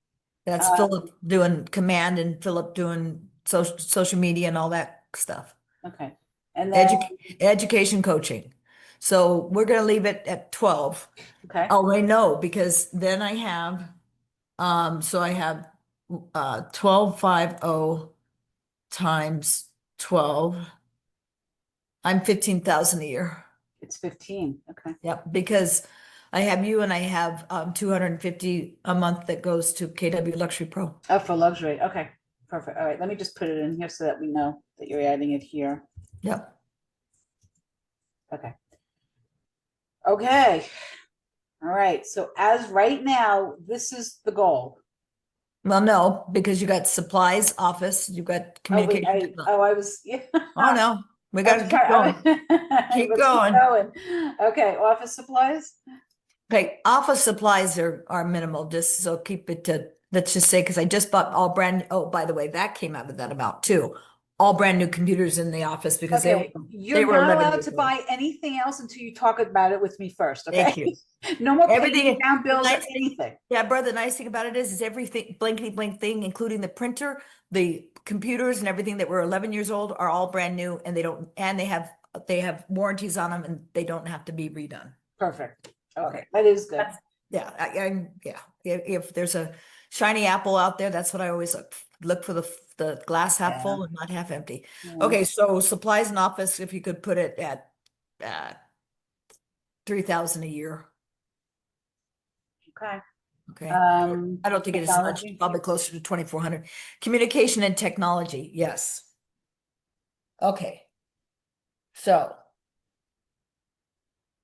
Speaker 1: That's
Speaker 2: Uh,
Speaker 1: Philip doing command and Philip doing social media and all that stuff.
Speaker 2: okay. And then,
Speaker 1: Edu Education coaching. So we're gonna leave it at 12.
Speaker 2: okay,
Speaker 1: Oh, wait, no, because then I have, so I have 1250 times 12. I'm 15,000 a year.
Speaker 2: it's 15. Okay.
Speaker 1: Yep, because I have you and I have 250 a month that goes to KW Luxury Pro.
Speaker 2: Oh, for luxury. Okay. Perfect. All right. Let me just put it in here so that we know that you're adding it here.
Speaker 1: Yep.
Speaker 2: Okay. Okay. All right. So as right now, this is the goal.
Speaker 1: Well, no, because you got supplies, office, you got
Speaker 2: Oh, wait,
Speaker 1: communication.
Speaker 2: I was, yeah.
Speaker 1: Oh, no, we
Speaker 2: I
Speaker 1: got
Speaker 2: was
Speaker 1: to keep
Speaker 2: trying,
Speaker 1: going. Keep
Speaker 2: let's keep
Speaker 1: going.
Speaker 2: going. Okay. Office supplies.
Speaker 1: Okay, office supplies are minimal, just so keep it to, let's just say, because I just bought all brand, oh, by the way, that came out of that amount too. All brand new computers in the office because
Speaker 2: Okay.
Speaker 1: they
Speaker 2: You're
Speaker 1: were
Speaker 2: not
Speaker 1: 11
Speaker 2: allowed
Speaker 1: years
Speaker 2: to
Speaker 1: old.
Speaker 2: buy anything else until you talk about it with me first. Okay.
Speaker 1: Thank you.
Speaker 2: No more paying
Speaker 1: Everything,
Speaker 2: down
Speaker 1: the
Speaker 2: bills or
Speaker 1: nice thing,
Speaker 2: anything.
Speaker 1: yeah, bro, the nice thing about it is everything blankety blank thing, including the printer, the computers and everything that were 11 years old are all brand new and they don't, and they have warranties on them and they don't have to be redone.
Speaker 2: Perfect. Okay.
Speaker 1: Okay.
Speaker 2: That is good.
Speaker 1: Yeah, yeah. If there's a shiny apple out there, that's what I always look for the glass half
Speaker 2: Yeah.
Speaker 1: full and not half empty.
Speaker 2: Yeah.
Speaker 1: Okay, so supplies and office, if you could put it at 3,000 a year.
Speaker 2: Okay.
Speaker 1: Okay. I don't think it is much,
Speaker 2: Technology.
Speaker 1: probably closer to 2,400. Communication and technology, yes. Okay. So,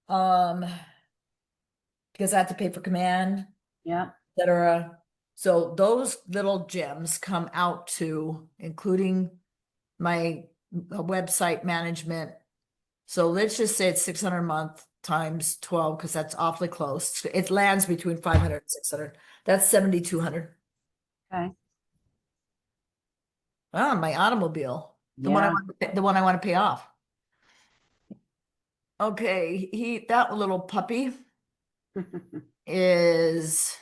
Speaker 1: um, because I have to pay for command,
Speaker 2: Yeah.
Speaker 1: etc. So those little gems come out to including my website management. So let's just say it's 600 a month times 12 because that's awfully close. It lands between 500 and 600. That's 7,200.
Speaker 2: Okay.
Speaker 1: Oh, my automobile,
Speaker 2: Yeah.
Speaker 1: the one I want to pay off. Okay, that little puppy is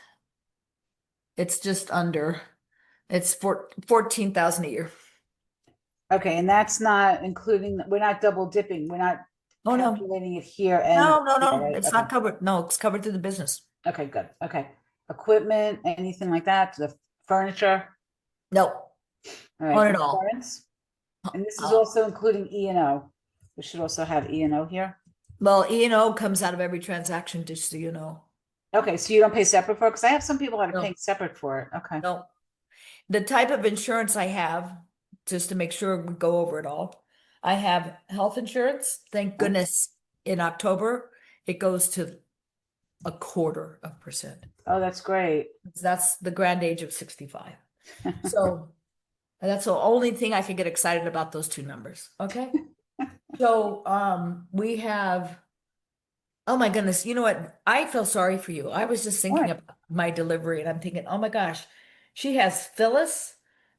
Speaker 1: it's just under. It's 14,000 a year.
Speaker 2: Okay, and that's not including, we're not double dipping. We're not
Speaker 1: Oh no.
Speaker 2: calculating it here and here,
Speaker 1: No,
Speaker 2: right?
Speaker 1: it's
Speaker 2: Okay.
Speaker 1: not covered. No, it's covered through the business.
Speaker 2: Okay, good. Okay. Equipment, anything like that, the furniture,
Speaker 1: No,
Speaker 2: all right,
Speaker 1: not at all.
Speaker 2: insurance. And this is
Speaker 1: Uh,
Speaker 2: also including E and O. We should also have E and O here.
Speaker 1: well, E&O comes out of every transaction, just so you know.
Speaker 2: Okay, so you don't pay separate for it? Because I have some people that are
Speaker 1: No,
Speaker 2: paying separate for it. Okay.
Speaker 1: no. The type of insurance I have, just to make sure we go over it all, I have health insurance. Thank
Speaker 2: Yeah.
Speaker 1: goodness in October, it goes to 0.25%.
Speaker 2: Oh, that's great.
Speaker 1: That's the grand age of 65. So that's the only thing I can get excited about those two numbers. Okay. So we have, oh my goodness, you know what? I feel sorry for you. I was just thinking
Speaker 2: What?
Speaker 1: about my delivery and I'm thinking, oh my gosh, she has Phyllis,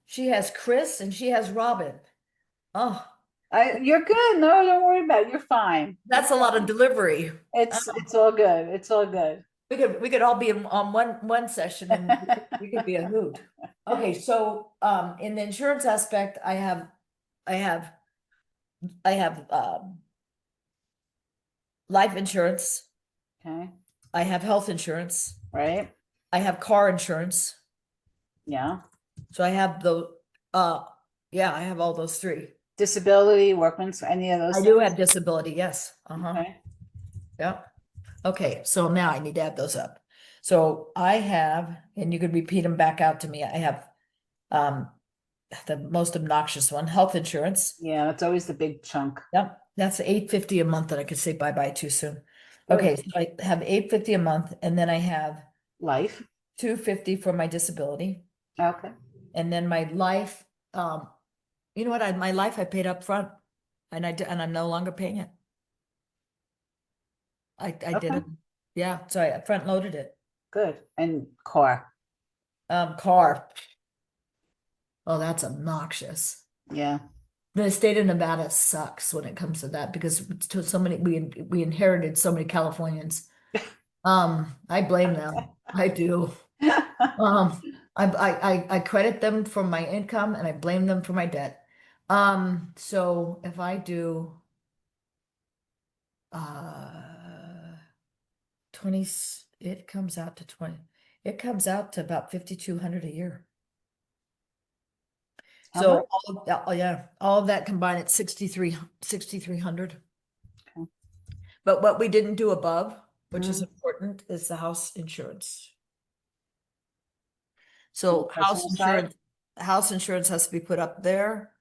Speaker 1: she has Chris, and she has Robin. Oh,
Speaker 2: You're good. No, don't worry about it. You're fine. You're
Speaker 1: that's a lot of
Speaker 2: fine.
Speaker 1: delivery.
Speaker 2: It's all good. It's all good.
Speaker 1: We could all be on one session and we could be a hoot. Okay, so in the insurance aspect, I have I have life insurance,
Speaker 2: Okay.
Speaker 1: I have health insurance,
Speaker 2: Right?
Speaker 1: I have car insurance.
Speaker 2: Yeah.
Speaker 1: So I have the uh yeah, I have all those three.
Speaker 2: Disability, workman's, any of those
Speaker 1: I
Speaker 2: things?
Speaker 1: do have disability, yes. Uh-huh.
Speaker 2: Okay.
Speaker 1: Yeah. Okay, so now I need to add those up. So I have, and you could repeat them back out to me. I have um the most obnoxious one, health insurance.
Speaker 2: Yeah, that's always the big chunk.
Speaker 1: Yep, that's 850 a month that I could say bye-bye too soon.
Speaker 2: Good.
Speaker 1: Okay, so I have 850 a month, and then I have
Speaker 2: Life.
Speaker 1: 250 for my disability,
Speaker 2: Okay.
Speaker 1: and then my life, you know what, my life I paid up front, and and I'm no longer paying it. I did
Speaker 2: Okay.
Speaker 1: it. Yeah, so I front loaded it.
Speaker 2: Good. And car.
Speaker 1: Car. Oh, that's obnoxious.
Speaker 2: Yeah.
Speaker 1: The state of Nevada sucks when it comes to that because to so many we inherited so many Californians. I blame them. I do. Um, I credit them for my income and I blame them for my debt. So if I do uh 20, it comes out to 20, it comes out to about 5,200 a year.
Speaker 2: How much?
Speaker 1: So all of that, oh yeah, all of that combined at 6,300.
Speaker 2: Okay.
Speaker 1: But what we didn't do above, which is
Speaker 2: Mhm.
Speaker 1: important, is the house insurance.
Speaker 2: On the
Speaker 1: So
Speaker 2: personal side?
Speaker 1: house insurance has to be put up there.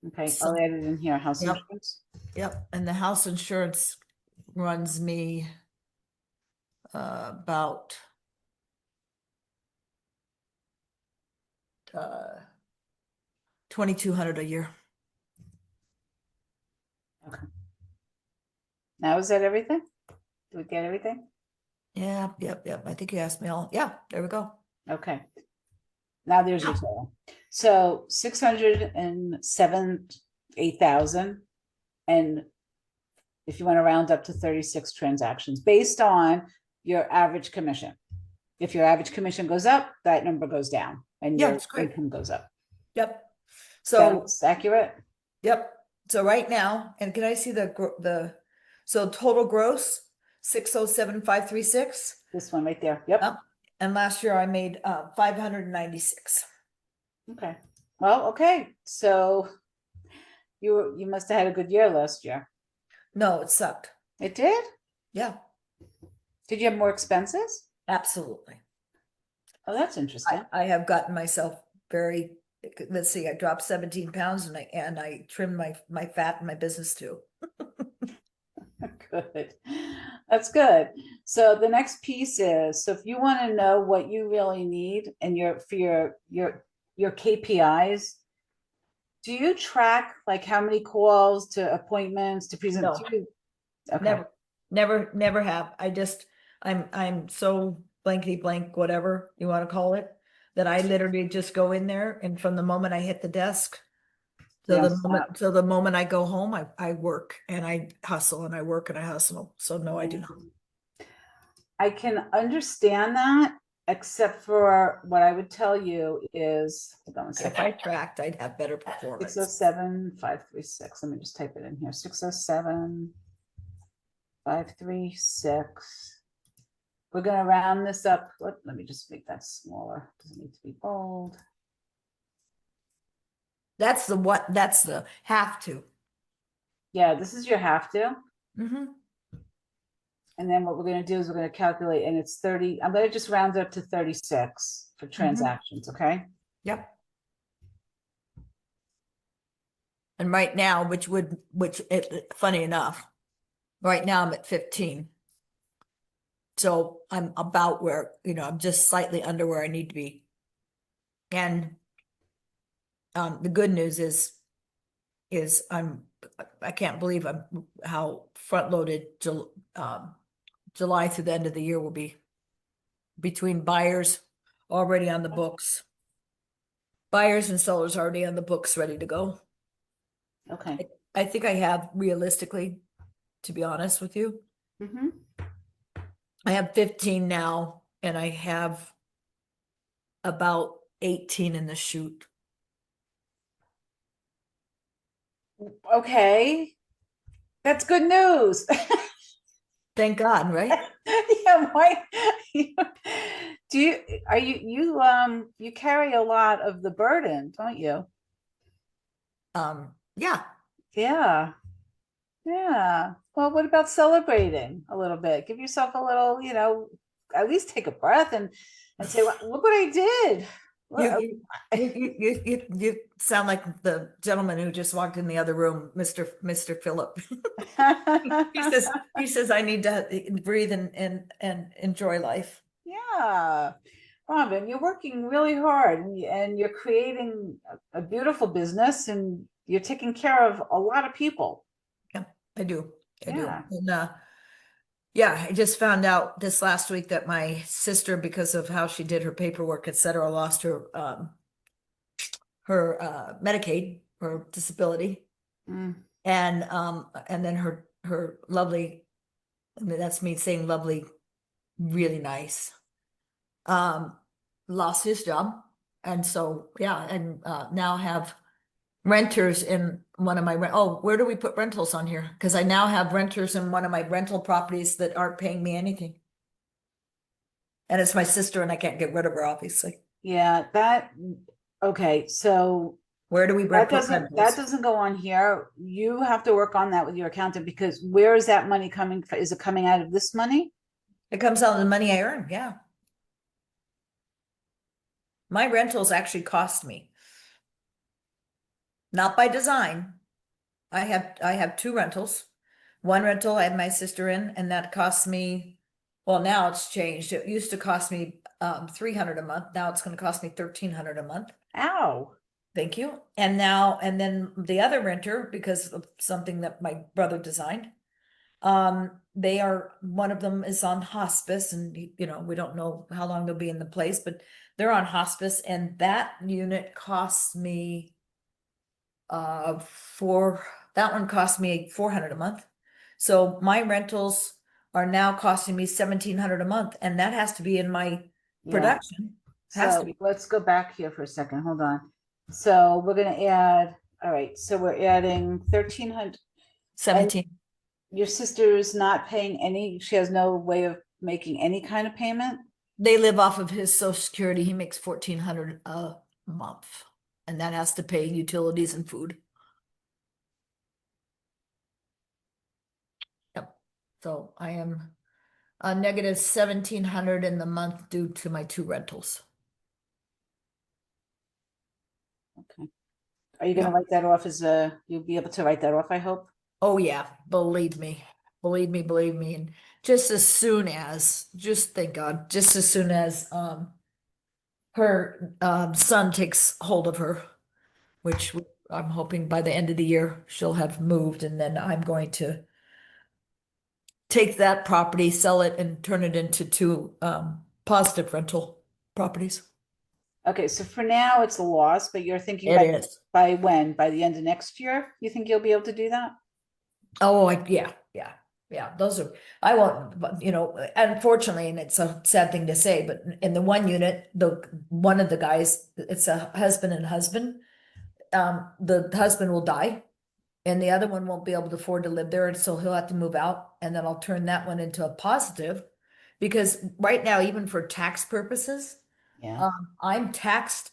Speaker 2: Okay, I'll
Speaker 1: So,
Speaker 2: add it in here, house
Speaker 1: yep,
Speaker 2: insurance.
Speaker 1: yep. And the house insurance runs me about 2,200 a year.
Speaker 2: Okay. Now is that everything? Did we get everything?
Speaker 1: Yeah, yep. I think you asked me all. Yeah, there we go.
Speaker 2: Okay. Now there's your total. So 607, 8,000. And if you want to round up to 36 transactions based on your average commission. If your average commission goes up, that number goes down and
Speaker 1: Yeah,
Speaker 2: your
Speaker 1: it's great.
Speaker 2: income goes up.
Speaker 1: Yep.
Speaker 2: That
Speaker 1: So,
Speaker 2: looks accurate.
Speaker 1: yep. So right now, and can I see so total gross 607,536.
Speaker 2: This one right there. Yep.
Speaker 1: Yep. And last year I made 596.
Speaker 2: Okay. Well, okay. So you must have had a good year last year.
Speaker 1: No, it sucked.
Speaker 2: It did?
Speaker 1: Yeah,
Speaker 2: Did you have more expenses?
Speaker 1: absolutely.
Speaker 2: Oh, that's interesting.
Speaker 1: I have gotten myself very, let's see, I dropped 17 pounds and I trimmed my fat in my business too.
Speaker 2: Good. That's good. So the next piece is, so if you want to know what you really need and your KPIs, do you track like how many calls to appointments to present?
Speaker 1: No,
Speaker 2: Okay.
Speaker 1: never have. I'm so blankety blank, whatever you want to call it, that I literally just go in there and from the moment I hit the desk
Speaker 2: You don't stop.
Speaker 1: till the moment I go home, I work and I hustle and I work and I hustle. So no, I do not.
Speaker 2: I can understand that, except for what I would tell you is, hold on a
Speaker 1: If I
Speaker 2: second.
Speaker 1: tracked, I'd have better
Speaker 2: Six oh
Speaker 1: performance.
Speaker 2: seven 536. Let me just type it in here. 607 536. We're gonna round this up. Let me just make that smaller. Doesn't need to be bold.
Speaker 1: That's the have to.
Speaker 2: Yeah, this is your have to.
Speaker 1: Hmm.
Speaker 2: And then what we're gonna do is we're gonna calculate, and it's 30. I'm gonna just round it up to 36 for transactions, okay?
Speaker 1: Yep. And right now, funny enough, right now I'm at 15. So I'm about where, I'm just slightly under where I need to be. And the good news is I can't believe how front loaded July through the end of the year will be between buyers already on the books. Buyers and sellers already on the books, ready to go.
Speaker 2: Okay.
Speaker 1: I think I have realistically, to be honest with you,
Speaker 2: Mm-hmm.
Speaker 1: I have 15 now and I have about 18 in the chute.
Speaker 2: Okay. That's good news.
Speaker 1: Thank God, right?
Speaker 2: Yeah, why do you are you carry a lot of the burden, don't you?
Speaker 1: Yeah.
Speaker 2: Yeah. Yeah. Well, what about celebrating a little bit? Give yourself a little, at least take a breath and say, "Well, look what I did."
Speaker 1: You
Speaker 2: Look,
Speaker 1: you you sound like the gentleman who just walked in the other room, Mr. Phillip. He says I need to breathe and enjoy life.
Speaker 2: yeah. Robin, you're working really hard and you're creating a beautiful business and you're taking care of a lot of people.
Speaker 1: Yeah, I do. I do.
Speaker 2: Yeah.
Speaker 1: And yeah, I just found out this last week that my sister, because of how she did her paperwork, et cetera, lost her Medicaid, her disability.
Speaker 2: Mm.
Speaker 1: And then her lovely, I mean, that's me saying lovely, really nice. Um, lost his job. And so, yeah, and now have renters in one of my, oh, where do we put rentals on here? Because I now have renters in one of my rental properties that aren't paying me anything. And it's my sister and I can't get rid of her, obviously.
Speaker 2: Yeah, okay, so
Speaker 1: Where do we
Speaker 2: that
Speaker 1: put rentals?
Speaker 2: doesn't go on here. You have to work on that with your accountant because where is that money coming from? Is it coming out of this money?
Speaker 1: It comes out of the money I earn, yeah. My rentals actually cost me. Not by design. I have two rentals. One rental I had my sister in, and that cost me, well, now it's changed. It used to cost me 300 a month. Now it's gonna cost me 1,300 a month.
Speaker 2: Ow.
Speaker 1: Thank you. And then the other renter, because of something that my brother designed, one of them is on hospice and, we don't know how long they'll be in the place, but they're on hospice and that unit costs me, that one cost me 400 a month. So my rentals are now costing me 1,700 a month and that has to be in my
Speaker 2: Yeah.
Speaker 1: production. Has to
Speaker 2: So
Speaker 1: be
Speaker 2: let's go back here for a second. Hold on. So we're gonna add, all right, so we're adding 1,300. And
Speaker 1: 17.
Speaker 2: your sister's not paying any, she has no way of making any kind of payment?
Speaker 1: They live off of his social security. He makes 1,400 a month. And that has to pay utilities and food. Yep. So I am a negative 1,700 in the month due to my two rentals.
Speaker 2: Okay. Are you
Speaker 1: Yeah.
Speaker 2: gonna write that off you'll be able to write that off, I hope?
Speaker 1: Oh yeah, believe me. Believe me, believe me. And just as soon as, just thank God, just as soon as her son takes hold of her, which I'm hoping by the end of the year she'll have moved, and then I'm going to take that property, sell it, and turn it into two positive rental properties.
Speaker 2: Okay, so for now it's a loss, but you're thinking
Speaker 1: It is.
Speaker 2: by when? By the end of next year? You think you'll be able to do that?
Speaker 1: Oh, yeah, yeah, yeah. Those are, I won't, but, unfortunately, and it's a sad thing to say, but in the one unit, one of the guys, it's a husband and husband. The husband will die and the other one won't be able to afford to live there. And so he'll have to move out and then I'll turn that one into a positive. Because right now, even for tax purposes,
Speaker 2: Yeah.
Speaker 1: I'm taxed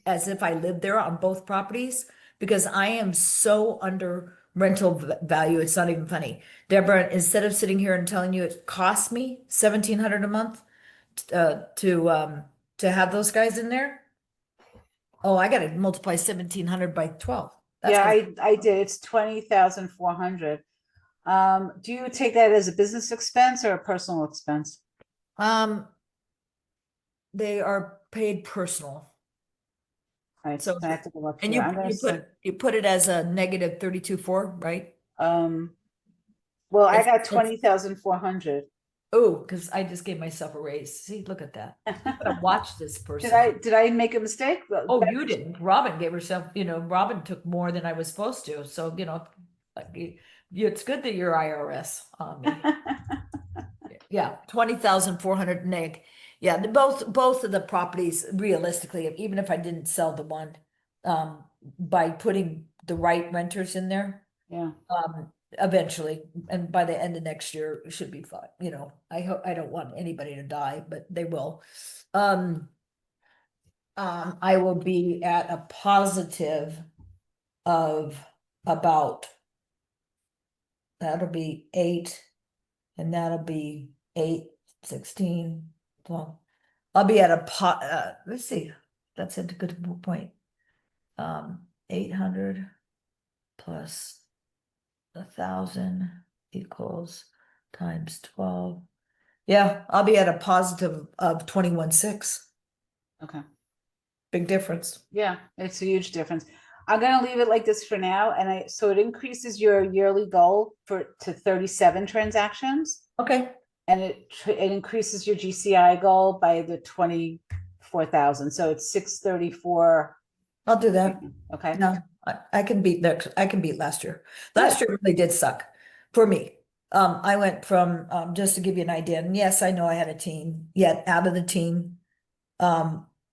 Speaker 1: as if I lived there on both properties because I am so under rental value. It's not even funny. Deborah, instead of sitting here and telling you it cost me 1,700 a month to have those guys in there, oh, I got to multiply 1,700 by 12. That's
Speaker 2: Yeah,
Speaker 1: gonna
Speaker 2: I did. It's 20,400. Do you take that as a business expense or a personal expense?
Speaker 1: um they are paid personal.
Speaker 2: All right, so
Speaker 1: So
Speaker 2: I have to go up
Speaker 1: and
Speaker 2: here.
Speaker 1: you
Speaker 2: I'm gonna
Speaker 1: you
Speaker 2: say,
Speaker 1: put it as a negative 32.4, right?
Speaker 2: um, well, I got
Speaker 1: It's
Speaker 2: 20,400.
Speaker 1: Oh, because I just gave myself a raise. See, look at that. I'm gonna watch this
Speaker 2: Did
Speaker 1: person.
Speaker 2: I make a mistake? Well,
Speaker 1: Oh, you didn't. Robin gave herself, Robin took more than I was supposed to. So, like it's good that you're IRS on me. Yeah, 20,400 neg. Yeah, both of the properties, realistically, even if I didn't sell the one, by putting the right renters in there,
Speaker 2: Yeah.
Speaker 1: eventually, and by the end of next year, it should be fine. I hope, I don't want anybody to die, but they will. Um, I will be at a positive of about, that'll be 8, and that'll be 8, 16. Well, I'll be at let's see, that's a good point. 800 plus 1,000 equals times 12. Yeah, I'll be at a positive of 21.6.
Speaker 2: Okay.
Speaker 1: Big difference.
Speaker 2: Yeah, it's a huge difference. I'm gonna leave it like this for now, so it increases your yearly goal to 37 transactions,
Speaker 1: Okay,
Speaker 2: and it increases your GCI goal by the 24,000. So it's 634.
Speaker 1: I'll do that.
Speaker 2: Okay.
Speaker 1: No, I can beat I can beat last year.
Speaker 2: Good.
Speaker 1: Last year really did suck for me. I went from, just to give you an idea, and yes, I know I had a team, yet out of the team,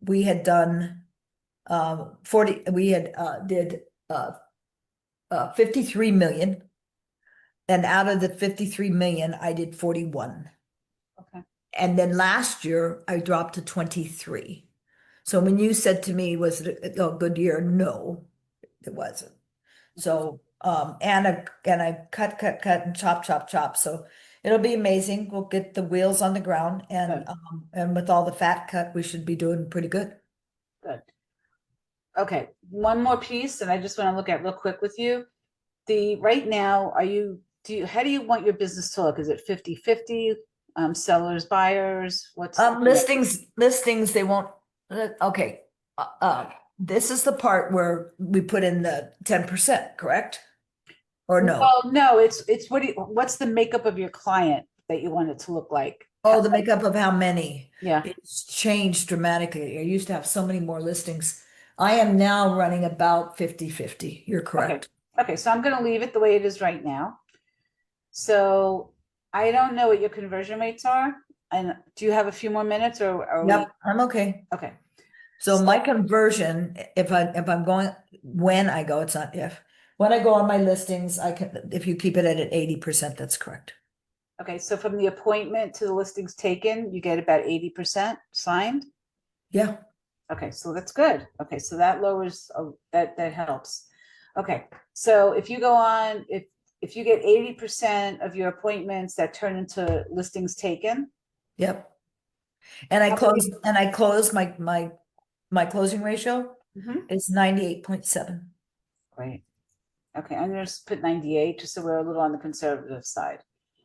Speaker 1: we had done 40, we had did 53 million. And out of the 53 million, I did 41.
Speaker 2: Okay.
Speaker 1: And then last year I dropped to 23. So when you said to me, was it a good year? No, it wasn't. So, and I cut and chop. So it'll be amazing. We'll get the wheels on the ground
Speaker 2: Good.
Speaker 1: and with all the fat cut, we should be doing pretty good.
Speaker 2: Good. Okay, one more piece, and I just want to look at real quick with you. Right now, how do you want your business to look? Is it 50-50? Sellers, buyers, what's the mix?
Speaker 1: Listings, they won't, okay. This is the part where we put in the 10%, correct? Or no?
Speaker 2: Well, no, it's what's the makeup of your client that you want it to look like?
Speaker 1: Oh, the makeup of how many?
Speaker 2: Yeah,
Speaker 1: It's changed dramatically. I used to have so many more listings. I am now running about 50-50. You're
Speaker 2: okay,
Speaker 1: correct.
Speaker 2: okay, so I'm gonna leave it the way it is right now. So I don't know what your conversion rates are, and do you have a few more minutes or are we?
Speaker 1: Yep, I'm okay.
Speaker 2: Okay,
Speaker 1: So my conversion, if I'm going, when I go, it's not if. When I go on my listings, I can, if you keep it at 80%, that's correct.
Speaker 2: okay, so from the appointment to the listings taken, you get about 80% signed?
Speaker 1: Yeah,
Speaker 2: Okay, so that's good. Okay, so that lowers, that helps. Okay, so if you go on, if you get 80% of your appointments that turn into listings taken,
Speaker 1: yep. And
Speaker 2: how many?
Speaker 1: I closed my closing ratio
Speaker 2: Mhm.
Speaker 1: is 98.7.
Speaker 2: Great. Okay, I'm gonna just put 98, just so we're a little on the conservative side.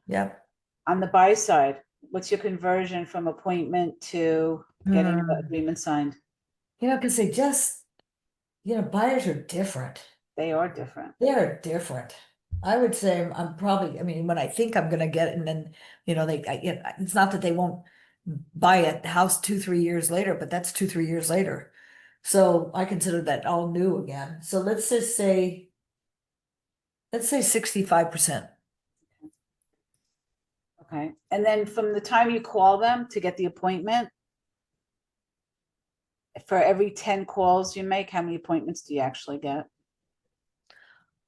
Speaker 1: Yep.
Speaker 2: On the buy side, what's your conversion from appointment to getting the
Speaker 1: Hmm.
Speaker 2: agreement signed?
Speaker 1: Because they just, buyers are different.
Speaker 2: They are different.
Speaker 1: They're different. I would say I'm probably, I mean, when I think I'm gonna get it, and then, it's not that they won't buy a house 2-3 years later, but that's 2-3 years later. So I consider that all new again. So let's say 65%.
Speaker 2: Okay, and then from the time you call them to get the appointment, for every 10 calls you make, how many appointments do you actually get?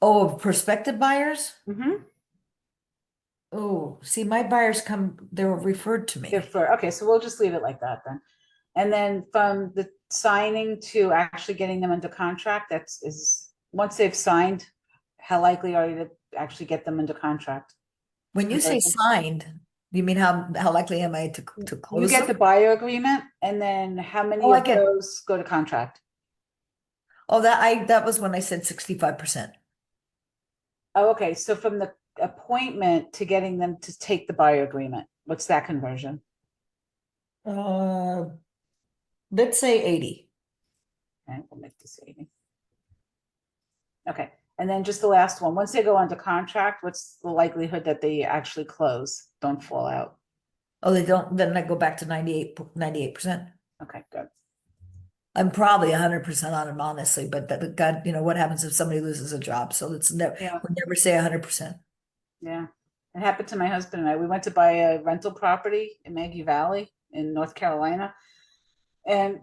Speaker 1: Oh, of prospective buyers?
Speaker 2: Mm-hmm.
Speaker 1: Oh, see, my buyers they were referred to me.
Speaker 2: Okay, so we'll just leave it like that then. And then from the signing to actually getting them under contract, once they've signed, how likely are you to actually get them under contract?
Speaker 1: When you say
Speaker 2: Conversion.
Speaker 1: signed, you mean how likely am I to
Speaker 2: You
Speaker 1: close
Speaker 2: get
Speaker 1: them?
Speaker 2: the buyer agreement, and then how
Speaker 1: Oh,
Speaker 2: many
Speaker 1: I
Speaker 2: of
Speaker 1: get,
Speaker 2: those go to contract?
Speaker 1: oh, that was when I said 65%.
Speaker 2: Oh, okay, so from the appointment to getting them to take the buyer agreement, what's that conversion?
Speaker 1: Uh, let's say 80.
Speaker 2: Okay, we'll make this 80. Okay, and then just the last one, once they go under contract, what's the likelihood that they actually close, don't fall out?
Speaker 1: Oh, they don't, then I go back to 98%.
Speaker 2: Okay, good.
Speaker 1: I'm probably 100% on them, honestly, but God, what happens if somebody loses a job? So
Speaker 2: Yeah,
Speaker 1: we never say 100%.
Speaker 2: yeah. It happened to my husband and I. We went to buy a rental property in Maggie Valley in North Carolina. And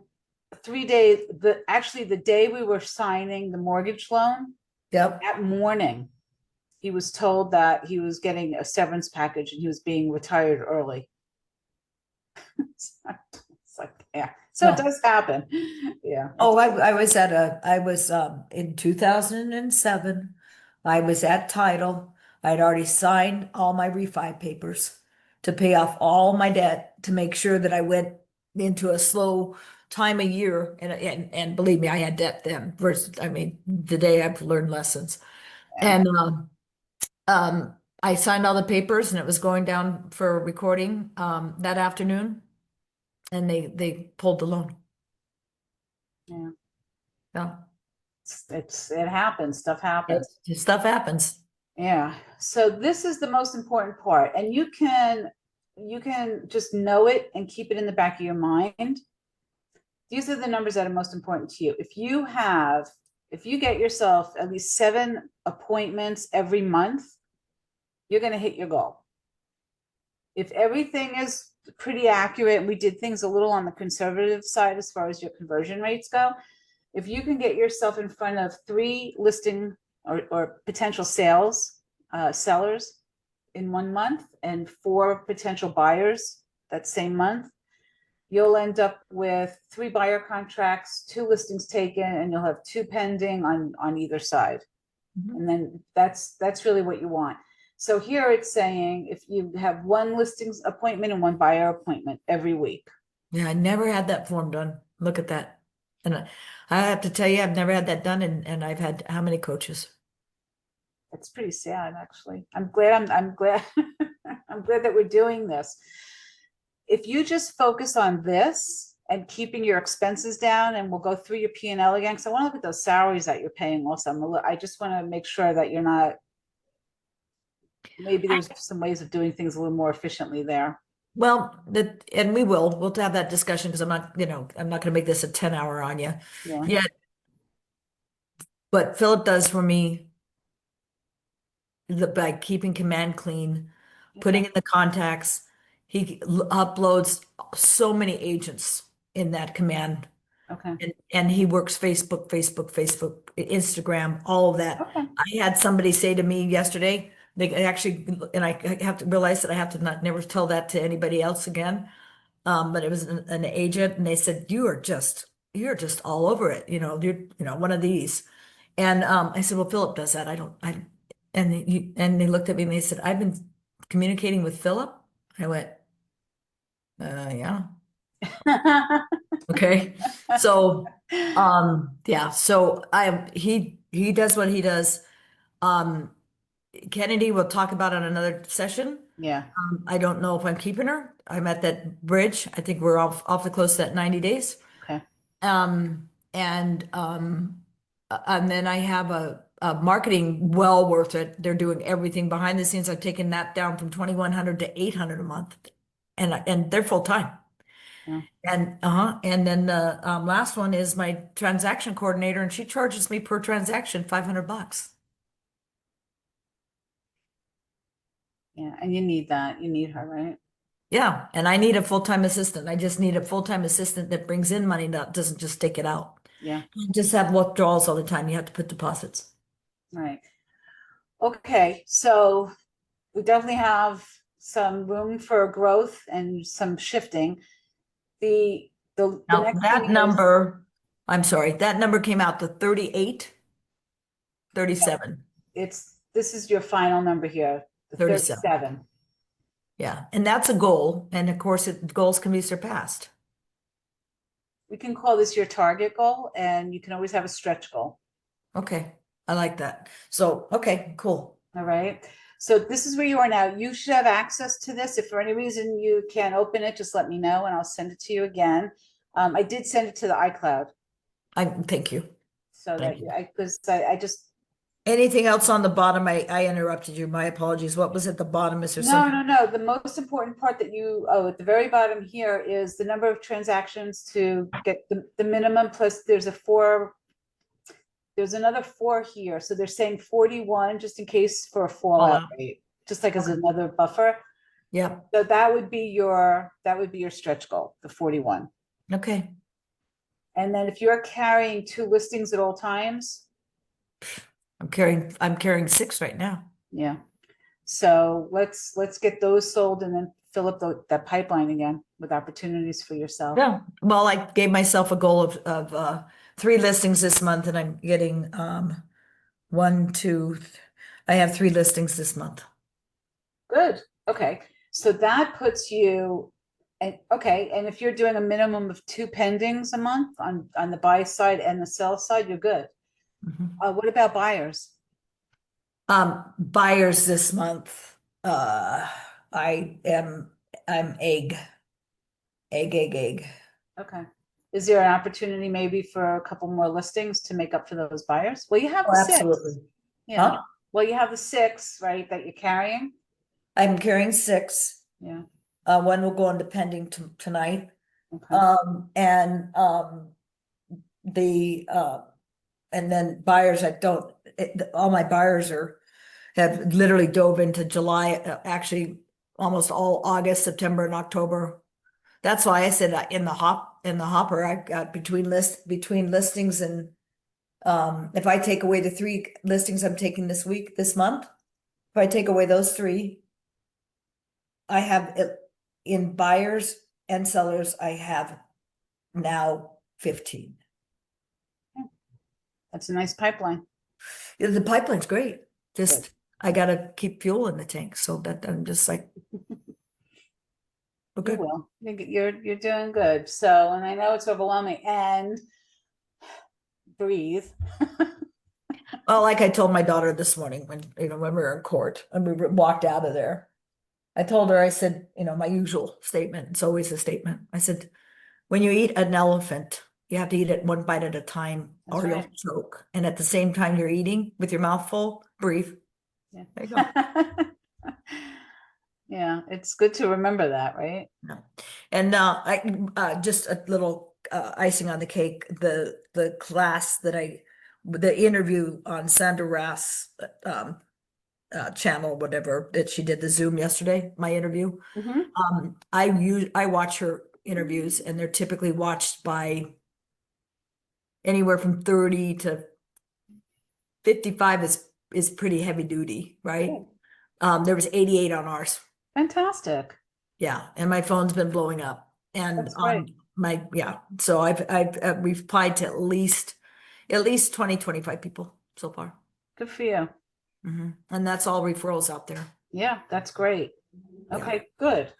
Speaker 2: 3 days, actually the day we were signing the mortgage loan,
Speaker 1: Yep.
Speaker 2: that morning, he was told that he was getting a severance package and he was being retired early. It's like, yeah. So it
Speaker 1: No.
Speaker 2: does happen. Yeah.
Speaker 1: Oh, I was in 2007. I was at title. I'd already signed all my refi papers to pay off all my debt to make sure that I went into a slow time a year. And believe me, I had debt then versus, I mean, today I've learned lessons.
Speaker 2: Yeah.
Speaker 1: And I signed all the papers and it was going down for recording that afternoon, and they pulled the loan.
Speaker 2: Yeah.
Speaker 1: Yeah,
Speaker 2: It happens. Stuff happens.
Speaker 1: stuff happens.
Speaker 2: Yeah. So this is the most important part. And you can just know it and keep it in the back of your mind. These are the numbers that are most important to you. If you get yourself at least 7 appointments every month, you're going to hit your goal. if everything is pretty accurate, we did things a little on the conservative side as far as your conversion rates go. If you can get yourself in front of 3 listing or potential sellers in 1 month and 4 potential buyers that same month, you'll end up with 3 buyer contracts, 2 listings taken, and you'll have 2 pending on either side.
Speaker 1: Mhm.
Speaker 2: And then that's really what you want. So here it's saying if you have 1 listings appointment and 1 buyer appointment every week.
Speaker 1: Yeah, I never had that form done. Look at that. And I have to tell you, I've never had that done, and I've had how many coaches?
Speaker 2: It's pretty sad, actually. I'm glad I'm glad I'm glad that we're doing this. If you just focus on this and keeping your expenses down, and we'll go through your P&L again, because I want to look at those salaries that you're paying also. I just want to make sure that you're not, maybe there's some ways of doing things a little more efficiently there.
Speaker 1: Well, and we'll have that discussion because I'm not going to make this a 10-hour on you.
Speaker 2: Yeah.
Speaker 1: Yeah, what Philip does for me by keeping command clean, putting
Speaker 2: Okay.
Speaker 1: in the contacts, he uploads so many agents in that command.
Speaker 2: Okay.
Speaker 1: And he works Facebook, Instagram, all of that.
Speaker 2: Okay.
Speaker 1: I had somebody say to me yesterday, they actually, and I have to realize that I have to not never tell that to anybody else again. But it was an agent, and they said, you're just all over it. You're one of these. And I said, well, Philip does that. I don't, I, and they looked at me and they said, I've been communicating with Philip. I went, yeah. Okay. So, yeah, so he does what he does. Um, Kennedy will talk about on another session.
Speaker 2: Yeah.
Speaker 1: I don't know if I'm keeping her. I'm at that bridge. I think we're awfully close to that 90 days.
Speaker 2: Okay.
Speaker 1: And then I have a marketing well worth it. They're doing everything behind the scenes. I've taken that down from 2,100 to 800 a month, and they're full time.
Speaker 2: Yeah.
Speaker 1: And then the last one is my transaction coordinator, and she charges me per transaction $500.
Speaker 2: Yeah. And you need that. You need her, right?
Speaker 1: Yeah, and I need a full-time assistant. I just need a full-time assistant that brings in money, that doesn't just take it out.
Speaker 2: Yeah.
Speaker 1: You just have withdrawals all the time. You have to put deposits.
Speaker 2: Right. Okay. So we definitely have some room for growth and some shifting. The
Speaker 1: Now,
Speaker 2: next thing is
Speaker 1: I'm sorry, that number came out to 38, 37,
Speaker 2: this is your final number here, the
Speaker 1: 37.
Speaker 2: 37.
Speaker 1: Yeah, and that's a goal. And of course, goals can be surpassed.
Speaker 2: We can call this your target goal, and you can always have a stretch goal.
Speaker 1: Okay, I like that. So, okay, cool.
Speaker 2: All right. So this is where you are now. You should have access to this. If for any reason you can't open it, just let me know and I'll send it to you again. I did send it to the iCloud
Speaker 1: Thank you.
Speaker 2: so that
Speaker 1: Thank you.
Speaker 2: because I just
Speaker 1: Anything else on the bottom? I interrupted you. My apologies. What was at the bottom? Is there
Speaker 2: no,
Speaker 1: something?
Speaker 2: no, no. The most important part that at the very bottom here is the number of transactions to get the minimum plus there's another 4 here. So they're saying 41 just in case for a fallout
Speaker 1: Fallout.
Speaker 2: rate, just like as
Speaker 1: Okay.
Speaker 2: another buffer.
Speaker 1: Yeah.
Speaker 2: So that would be your stretch goal, the 41.
Speaker 1: Okay.
Speaker 2: And then if you're carrying 2 listings at all times,
Speaker 1: I'm carrying 6 right now.
Speaker 2: yeah. So let's get those sold and then fill up that pipeline again with opportunities for yourself.
Speaker 1: Yeah. Well, I gave myself a goal of 3 listings this month, and I'm getting 1, 2. I have 3 listings this month.
Speaker 2: Good. Okay. So that puts you and okay, and if you're doing a minimum of 2 pendings a month on the buy side and the sell side, you're good.
Speaker 1: Mhm.
Speaker 2: What about buyers?
Speaker 1: Buyers this month. I'm egg.
Speaker 2: Okay. Is there an opportunity maybe for a couple more listings to make up for those buyers? Well, you have
Speaker 1: Oh,
Speaker 2: the 6.
Speaker 1: absolutely.
Speaker 2: Yeah.
Speaker 1: Huh?
Speaker 2: Well, you have the 6, right, that you're carrying.
Speaker 1: I'm carrying 6.
Speaker 2: Yeah.
Speaker 1: One will go into pending tonight.
Speaker 2: Okay.
Speaker 1: And the and then buyers, all my buyers have literally dove into July. Actually, almost all August, September, and October. That's why I said in the hopper, I've got between listings and if I take away the 3 listings I'm taking this month, if I take away those 3, I have it in buyers and sellers, I have now 15.
Speaker 2: That's a nice pipeline.
Speaker 1: Yeah, the pipeline's great. Just
Speaker 2: Good.
Speaker 1: I gotta keep fuel in the tank so that I'm just like, we're
Speaker 2: You
Speaker 1: good.
Speaker 2: will. You're doing good. So, and I know it's overwhelming, and breathe.
Speaker 1: Well, like I told my daughter this morning when we were in court and we walked out of there, I told her, I said, my usual statement, it's always a statement. I said, when you eat an elephant, you have to eat it one bite at a time
Speaker 2: That's
Speaker 1: or you'll
Speaker 2: right.
Speaker 1: choke. And at the same time you're eating with your mouth full, breathe.
Speaker 2: Yeah.
Speaker 1: There you go.
Speaker 2: Yeah, it's good to remember that, right?
Speaker 1: No. And just a little icing on the cake, the class the interview on Sandra Rass channel, whatever, that she did the Zoom yesterday, my interview.
Speaker 2: Mm-hmm.
Speaker 1: I watch her interviews and they're typically watched by anywhere from 30 to 55 is pretty heavy duty, right?
Speaker 2: Good.
Speaker 1: There was 88 on ours.
Speaker 2: Fantastic.
Speaker 1: Yeah, and my phone's been blowing up. And
Speaker 2: That's great.
Speaker 1: on yeah, so I've replied to at least 20, 25 people so far.
Speaker 2: Good for you.
Speaker 1: And that's all referrals out there.
Speaker 2: Yeah, that's great.
Speaker 1: Yeah.
Speaker 2: Okay, good.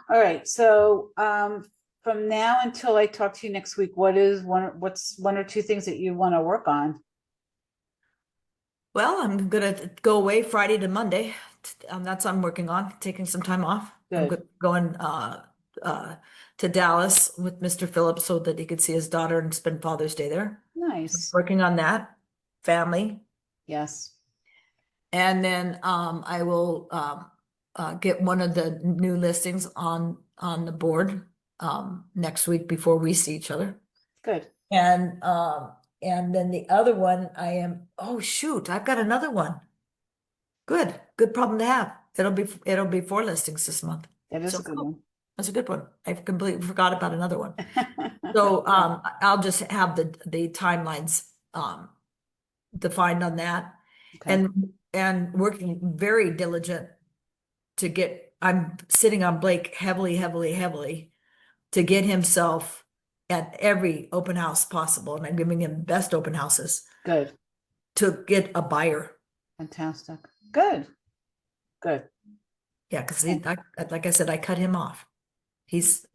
Speaker 2: All right. So, from now until I talk to you next week, what's 1 or 2 things that you want to work on?
Speaker 1: Well, I'm gonna go away Friday to Monday. That's what I'm working on, taking some time off. I'm
Speaker 2: Good.
Speaker 1: going uh to Dallas with Mr. Phillips so that he could see his daughter and spend Father's Day there.
Speaker 2: Nice.
Speaker 1: Working on that, family.
Speaker 2: Yes.
Speaker 1: And then I will get one of the new listings on the board next week before we see each other.
Speaker 2: Good.
Speaker 1: And then the other one oh shoot, I've got another one. Good problem to have. It'll be 4 listings this month.
Speaker 2: That is
Speaker 1: So
Speaker 2: a good
Speaker 1: cool.
Speaker 2: one.
Speaker 1: That's a good one. I've completely forgot about another one. So I'll just have the timelines defined on that.
Speaker 2: Okay.
Speaker 1: And working very diligent I'm sitting on Blake heavily, heavily, heavily to get himself at every open house possible. And I'm giving him best open houses
Speaker 2: Good.
Speaker 1: to get a buyer.
Speaker 2: Fantastic. Good. Good.
Speaker 1: Yeah, because like I said, I cut him off. He's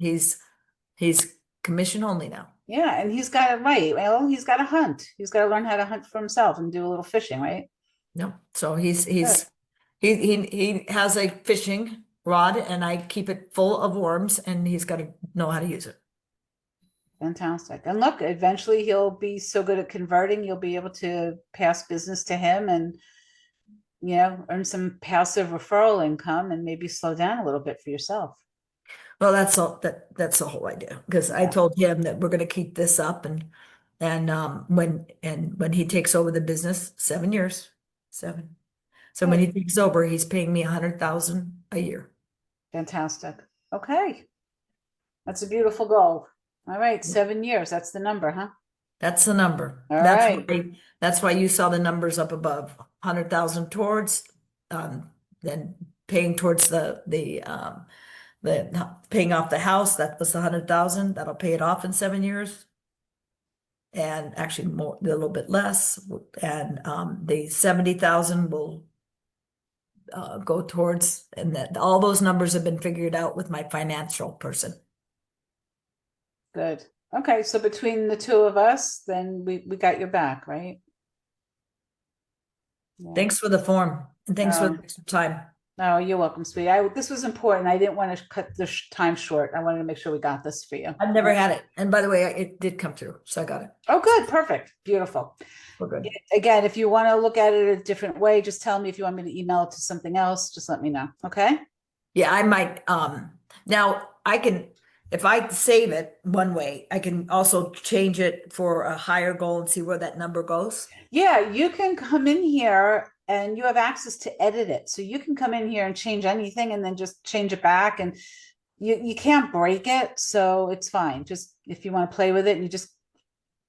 Speaker 1: commission only now.
Speaker 2: Yeah, and he's got it right. Well, he's got to hunt. He's got to learn how to hunt for himself and do a little fishing, right?
Speaker 1: No, so he has a fishing rod and I keep it full of worms and he's got to know how to use it.
Speaker 2: Fantastic. And look, eventually he'll be so good at converting, you'll be able to pass business to him and, earn some passive referral income and maybe slow down a little bit for yourself.
Speaker 1: Well, that's the whole idea because I
Speaker 2: Yeah.
Speaker 1: told him that we're going to keep this up and when he takes over the business, 7 years, 7. So when
Speaker 2: Good.
Speaker 1: he takes over, he's paying me 100,000 a year.
Speaker 2: Fantastic. Okay. That's a beautiful goal. All right, 7 years. That's the number, huh?
Speaker 1: That's the number.
Speaker 2: All right.
Speaker 1: That's why you saw the numbers up above, 100,000 towards, then paying towards the paying off the house. That was 100,000. That'll pay it off in 7 years. And actually more, a little bit less. And the 70,000 will go towards, and that all those numbers have been figured out with my financial person.
Speaker 2: Good. Okay, so between the 2 of us, then we got your back, right? Yeah.
Speaker 1: Thanks for the form and thanks for the extra time.
Speaker 2: Oh, you're welcome, sweetie. This was important. I didn't want to cut the time short. I wanted to make sure we got this for you.
Speaker 1: I've never had it. And by the way, it did come through, so I got it.
Speaker 2: Oh, good. Perfect. Beautiful.
Speaker 1: We're good.
Speaker 2: Again, if you want to look at it a different way, just tell me. If you want me to email it to something else, just let me know. Okay.
Speaker 1: Yeah, I might, now I can, if I save it one way, I can also change it for a higher goal and see where that number goes.
Speaker 2: Yeah, you can come in here and you have access to edit it. So you can come in here and change anything and then just change it back, and you can't break it, so it's fine. Just if you want to play with it, you just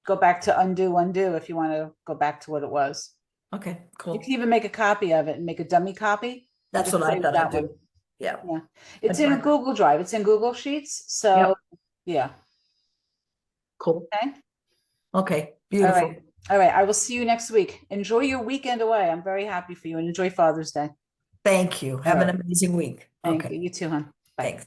Speaker 2: go back to undo if you want to go back to what it was.
Speaker 1: Okay,
Speaker 2: You
Speaker 1: cool.
Speaker 2: can even make a copy of it and make a dummy copy. and
Speaker 1: That's
Speaker 2: just
Speaker 1: what I
Speaker 2: play with
Speaker 1: thought I'd
Speaker 2: that one.
Speaker 1: do. Yeah.
Speaker 2: Yeah, it's
Speaker 1: That's
Speaker 2: in a
Speaker 1: fine.
Speaker 2: Google Drive. It's in Google Sheets. So
Speaker 1: Yep.
Speaker 2: yeah.
Speaker 1: Cool.
Speaker 2: Okay.
Speaker 1: Okay,
Speaker 2: All
Speaker 1: beautiful.
Speaker 2: right. All right. I will see you next week. Enjoy your weekend away. I'm very happy for you, and enjoy Father's Day.
Speaker 1: Thank you.
Speaker 2: All
Speaker 1: Have an
Speaker 2: right.
Speaker 1: amazing week.
Speaker 2: Thank
Speaker 1: Okay,
Speaker 2: you. You too, hon. Bye.
Speaker 1: thanks.